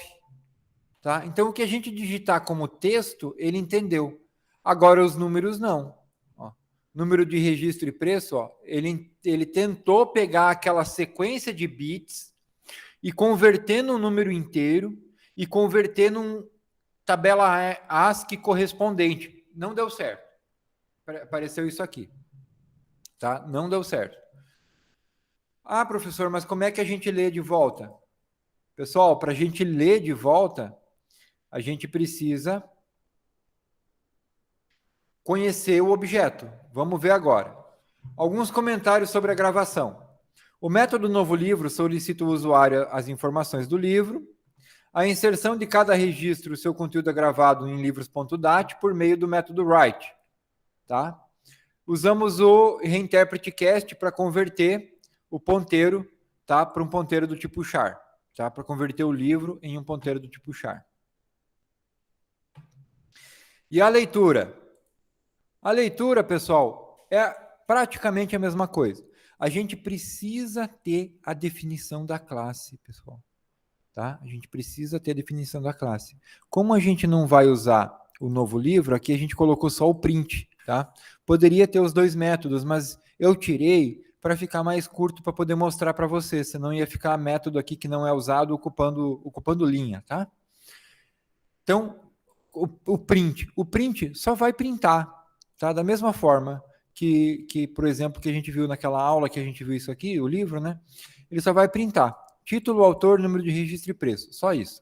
tá? Então, o que a gente digitar como texto, ele entendeu. Agora, os números não. Ó. Número de registro e preço, ó, ele tentou pegar aquela sequência de bits e converter num número inteiro e converter num tabela ASCII correspondente. Não deu certo. Apareceu isso aqui. Tá? Não deu certo. Ah, professor, mas como é que a gente lê de volta? Pessoal, para a gente ler de volta, a gente precisa conhecer o objeto. Vamos ver agora. Alguns comentários sobre a gravação. O método Novo Livro solicita ao usuário as informações do livro. A inserção de cada registro, seu conteúdo é gravado em livros.dat por meio do método write. Tá? Usamos o reinterpretecast para converter o ponteiro, tá, para um ponteiro do tipo char, tá, para converter o livro em um ponteiro do tipo char. E a leitura? A leitura, pessoal, é praticamente a mesma coisa. A gente precisa ter a definição da classe, pessoal. Tá? A gente precisa ter a definição da classe. Como a gente não vai usar o novo livro, aqui a gente colocou só o print. Tá? Poderia ter os 2 métodos, mas eu tirei para ficar mais curto para poder mostrar para você, senão ia ficar método aqui que não é usado ocupando linha. Tá? Então, o print só vai printar. Tá? Da mesma forma que, por exemplo, que a gente viu naquela aula, que a gente viu isso aqui, o livro, né? Ele só vai printar. Título, autor, número de registro e preço. Só isso.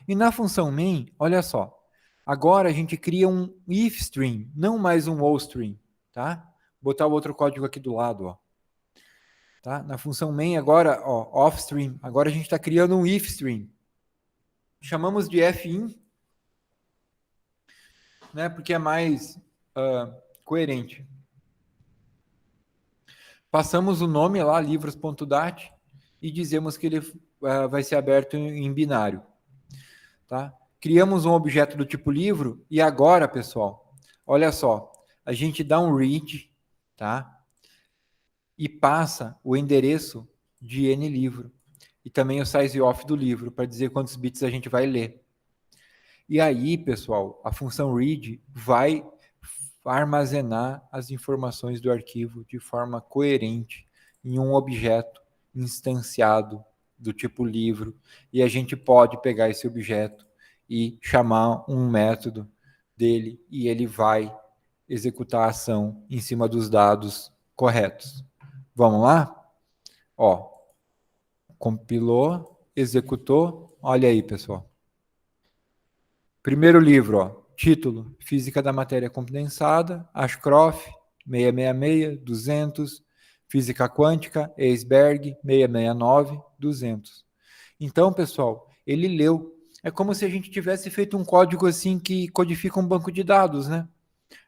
E na função main, olha só. Agora a gente cria um if string, não mais um all string. Tá? Vou botar o outro código aqui do lado. Ó. Tá? Na função main agora, ó, off string. Agora a gente está criando um if string. Chamamos de fin, né? Porque é mais coerente. Passamos o nome lá, livros.dat, e dizemos que ele vai ser aberto em binário. Tá? Criamos um objeto do tipo livro, e agora, pessoal, olha só, a gente dá um read, tá? E passa o endereço de N livro, e também o size off do livro, para dizer quantos bits a gente vai ler. E aí, pessoal, a função read vai armazenar as informações do arquivo de forma coerente em um objeto instanciado do tipo livro, e a gente pode pegar esse objeto e chamar um método dele, e ele vai executar a ação em cima dos dados corretos. Vamos lá? Ó, compilou, executou. Olha aí, pessoal. Primeiro livro, ó, título, Física da Matéria Condensada, Ashcroft, 666, 200, Física Quântica, Eisberg, 669, 200. Então, pessoal, ele leu. É como se a gente tivesse feito um código assim que codifica um banco de dados, né?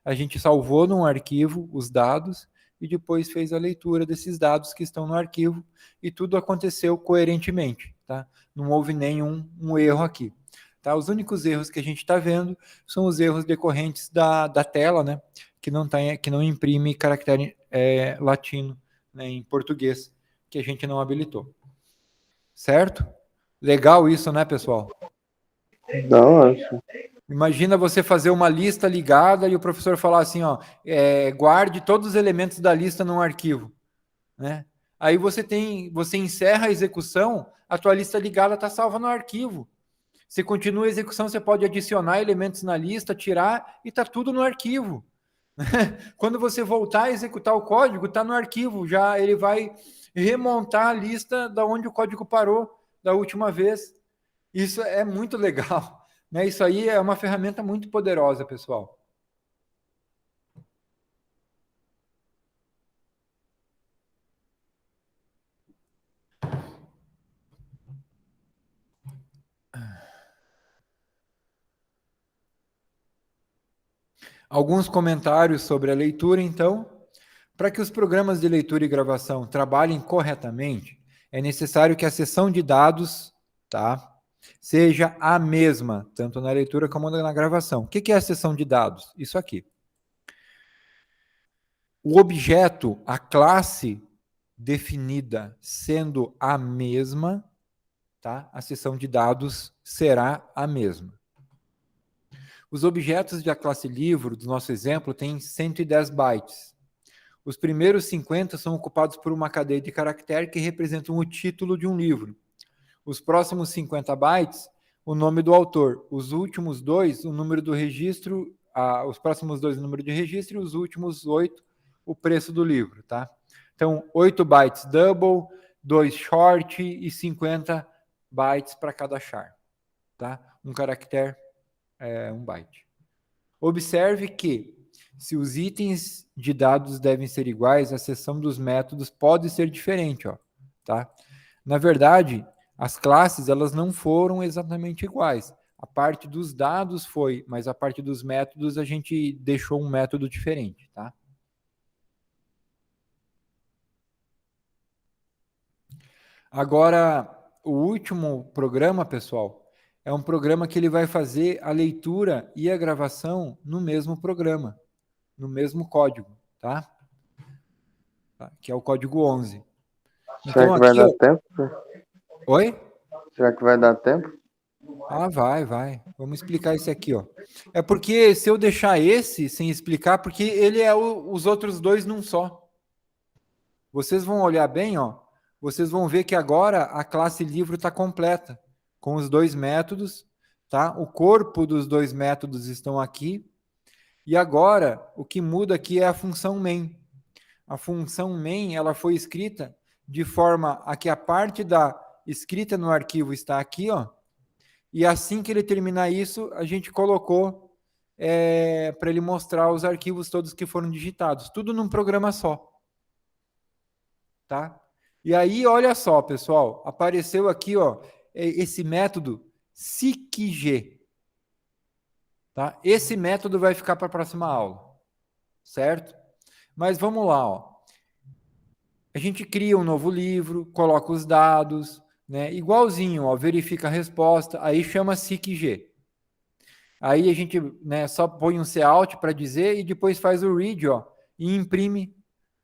A gente salvou num arquivo os dados e depois fez a leitura desses dados que estão no arquivo e tudo aconteceu coerentemente, tá? Não houve nenhum erro aqui. Tá? Os únicos erros que a gente está vendo são os erros decorrentes da tela, né? Que não imprime caractere latino, né, em português, que a gente não habilitou. Certo? Legal isso, né, pessoal? Não, acho. Imagina você fazer uma lista ligada e o professor falar assim, ó, guarde todos os elementos da lista num arquivo, né? Aí você encerra a execução, a tua lista ligada está salva no arquivo. Você continua a execução, você pode adicionar elementos na lista, tirar e está tudo no arquivo. Quando você voltar a executar o código, está no arquivo, já ele vai remontar a lista da onde o código parou da última vez. Isso é muito legal, né? Isso aí é uma ferramenta muito poderosa, pessoal. Alguns comentários sobre a leitura, então. Para que os programas de leitura e gravação trabalhem corretamente, é necessário que a seção de dados, tá, seja a mesma, tanto na leitura como na gravação. O que é a seção de dados? Isso aqui. O objeto, a classe definida sendo a mesma, tá? A seção de dados será a mesma. Os objetos da classe livro, do nosso exemplo, têm 110 bytes. Os primeiros 50 são ocupados por uma cadeia de caractere que representam o título de um livro. Os próximos 50 bytes, o nome do autor. Os últimos dois, o número do registro, os próximos dois, o número de registro, e os últimos 8, o preço do livro, tá? Então, 8 bytes double, 2 short e 50 bytes para cada char, tá? Um caractere é 1 byte. Observe que, se os itens de dados devem ser iguais, a seção dos métodos pode ser diferente, ó, tá? Na verdade, as classes elas não foram exatamente iguais. A parte dos dados foi, mas a parte dos métodos a gente deixou um método diferente, tá? Agora, o último programa, pessoal, é um programa que ele vai fazer a leitura e a gravação no mesmo programa, no mesmo código, tá? Que é o código 11. Será Então, que vai aqui, dar ó... tempo? Oi? Será que vai dar tempo? Ah, vai. Vamos explicar esse aqui, ó. É porque se eu deixar esse sem explicar, porque ele é os outros dois num só. Vocês vão olhar bem, ó. Vocês vão ver que agora a classe livro está completa, com os dois métodos, tá? O corpo dos dois métodos estão aqui. E agora, o que muda aqui é a função main. A função main, ela foi escrita de forma a que a parte da escrita no arquivo está aqui, ó. E assim que ele terminar isso, a gente colocou para ele mostrar os arquivos todos que foram digitados. Tudo num programa só. Tá? E aí, olha só, pessoal. Apareceu aqui, ó, esse método SICG. Tá? Esse método vai ficar para a próxima aula. Certo? Mas vamos lá, ó. A gente cria um novo livro, coloca os dados, né? Igualzinho, ó, verifica a resposta, aí chama SICG. Aí a gente, né, só põe um cout para dizer e depois faz o read, ó, e imprime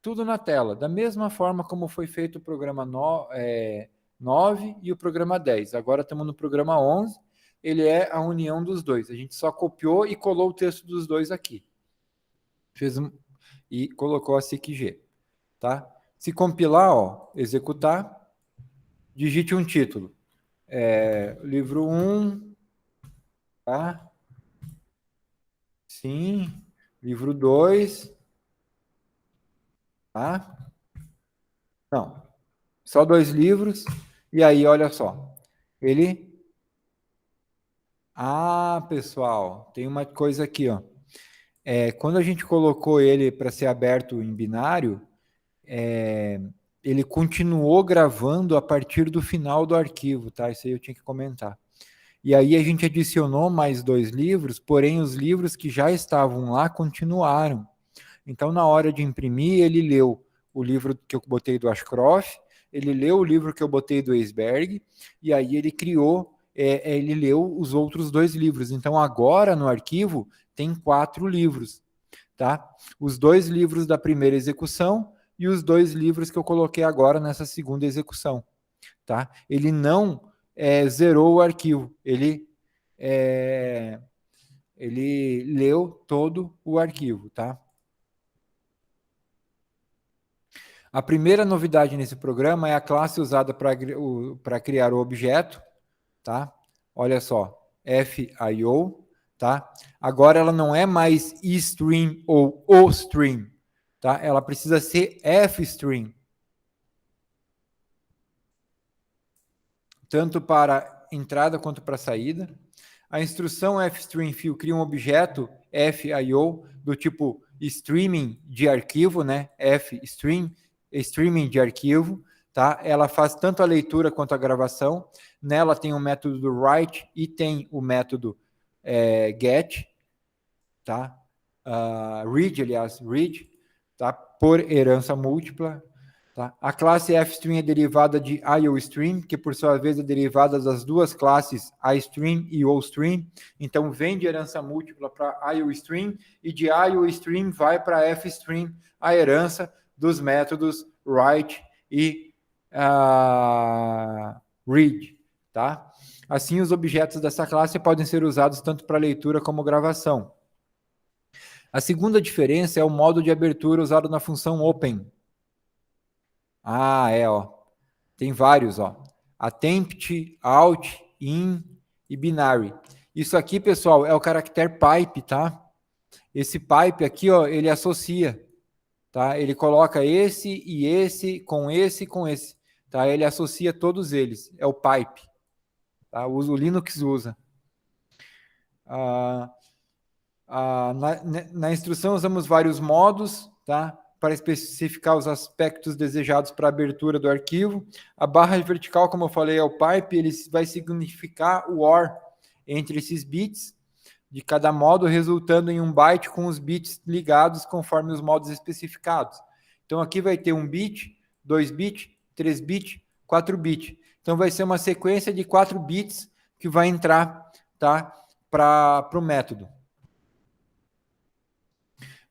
tudo na tela, da mesma forma como foi feito o programa 9 e o programa 10. Agora estamos no programa 11, ele é a união dos dois. A gente só copiou e colou o texto dos dois aqui. E colocou a SICG, tá? Se compilar, ó, executar, digite um título. Livro 1, tá? Sim, livro 2, tá? Não, só 2 livros, e aí, olha só, ele... Ah, pessoal, tem uma coisa aqui, ó. Quando a gente colocou ele para ser aberto em binário, ele continuou gravando a partir do final do arquivo, tá? Isso aí eu tinha que comentar. E aí a gente adicionou mais 2 livros, porém os livros que já estavam lá continuaram. Então, na hora de imprimir, ele leu o livro que eu botei do Ashcroft, ele leu o livro que eu botei do Eisberg, e aí ele criou, ele leu os outros 2 livros. Então, agora no arquivo tem 4 livros, tá? Os 2 livros da primeira execução e os 2 livros que eu coloquei agora nessa segunda execução, tá? Ele não zerou o arquivo, ele leu todo o arquivo, tá? A primeira novidade nesse programa é a classe usada para criar o objeto, tá? Olha só, FIO, tá? Agora ela não é mais eStream ou OStream, tá? Ela precisa ser FStream. Tanto para entrada quanto para saída. A instrução FStreamFill cria um objeto FIO do tipo streaming de arquivo, né? FStream, streaming de arquivo, tá? Ela faz tanto a leitura quanto a gravação. Nela tem o método do write e tem o método get, tá? Read, aliás, read, tá? Por herança múltipla. Tá? A classe FStream é derivada de IOStream, que por sua vez é derivada das 2 classes iStream e OStream. Então, vem de herança múltipla para IOStream e de IOStream vai para FStream, a herança dos métodos write e read. Tá? Assim, os objetos dessa classe podem ser usados tanto para leitura como gravação. A segunda diferença é o modo de abertura usado na função open. Ó. Tem vários, ó. Attempt, out, in e binary. Isso aqui, pessoal, é o caractere pipe, tá? Esse pipe aqui, ó, ele associa, tá? Ele coloca esse e esse com esse e com esse, tá? Ele associa todos eles. É o pipe, tá? O Linux usa. Na instrução usamos vários modos, tá? Para especificar os aspectos desejados para a abertura do arquivo. A barra vertical, como eu falei, é o pipe, ele vai significar o OR entre esses bits de cada modo, resultando em um byte com os bits ligados conforme os modos especificados. Então, aqui vai ter 1 bit, 2 bits, 3 bits, 4 bits. Então, vai ser uma sequência de 4 bits que vai entrar, tá? Para o método.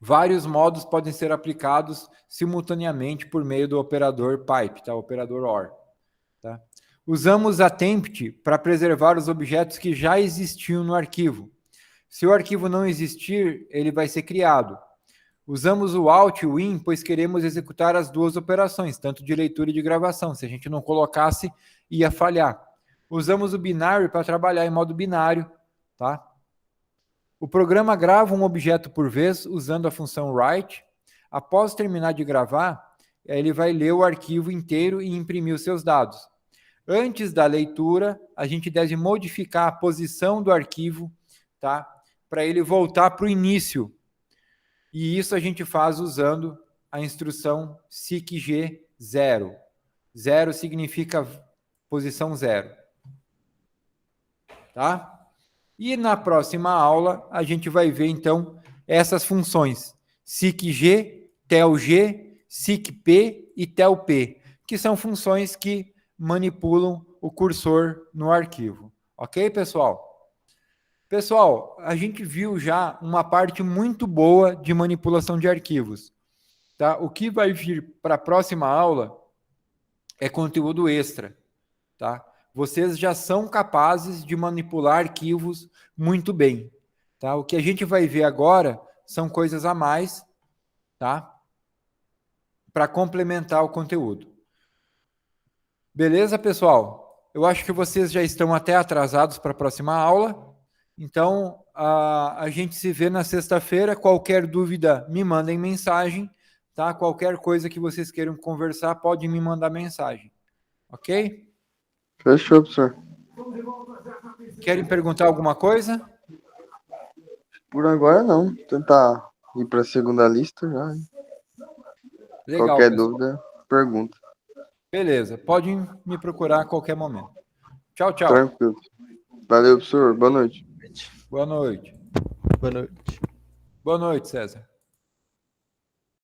Vários modos podem ser aplicados simultaneamente por meio do operador pipe, tá? O operador OR. Tá? Usamos attempt para preservar os objetos que já existiam no arquivo. Se o arquivo não existir, ele vai ser criado. Usamos o out e o in, pois queremos executar as 2 operações, tanto de leitura e de gravação. Se a gente não colocasse, ia falhar. Usamos o binary para trabalhar em modo binário, tá? O programa grava um objeto por vez usando a função write. Após terminar de gravar, ele vai ler o arquivo inteiro e imprimir os seus dados. Antes da leitura, a gente deve modificar a posição do arquivo, tá? Para ele voltar para o início. E isso a gente faz usando a instrução seekg 0. 0 significa posição 0. Tá? E na próxima aula, a gente vai ver, então, essas funções. seekg, telg, seekp e telp, que são funções que manipulam o cursor no arquivo. Ok, pessoal? Pessoal, a gente viu já uma parte muito boa de manipulação de arquivos. Tá? O que vai vir para a próxima aula é conteúdo extra. Tá? Vocês já são capazes de manipular arquivos muito bem. Tá? O que a gente vai ver agora são coisas a mais, tá? Para complementar o conteúdo. Beleza, pessoal? Eu acho que vocês já estão até atrasados para a próxima aula. Então, a gente se vê na sexta-feira. Qualquer dúvida, me mandem mensagem, tá? Qualquer coisa que vocês queiram conversar, pode me mandar mensagem. Ok? Fechou, professor. Querem perguntar alguma coisa? Por agora não. Tentar ir para a segunda lista já. Legal, Qualquer pessoal. dúvida, pergunta. Beleza, pode me procurar a qualquer momento. Tchau, tchau. Tranquilo. Valeu, professor. Boa noite. Boa noite. Boa noite. Boa noite, César.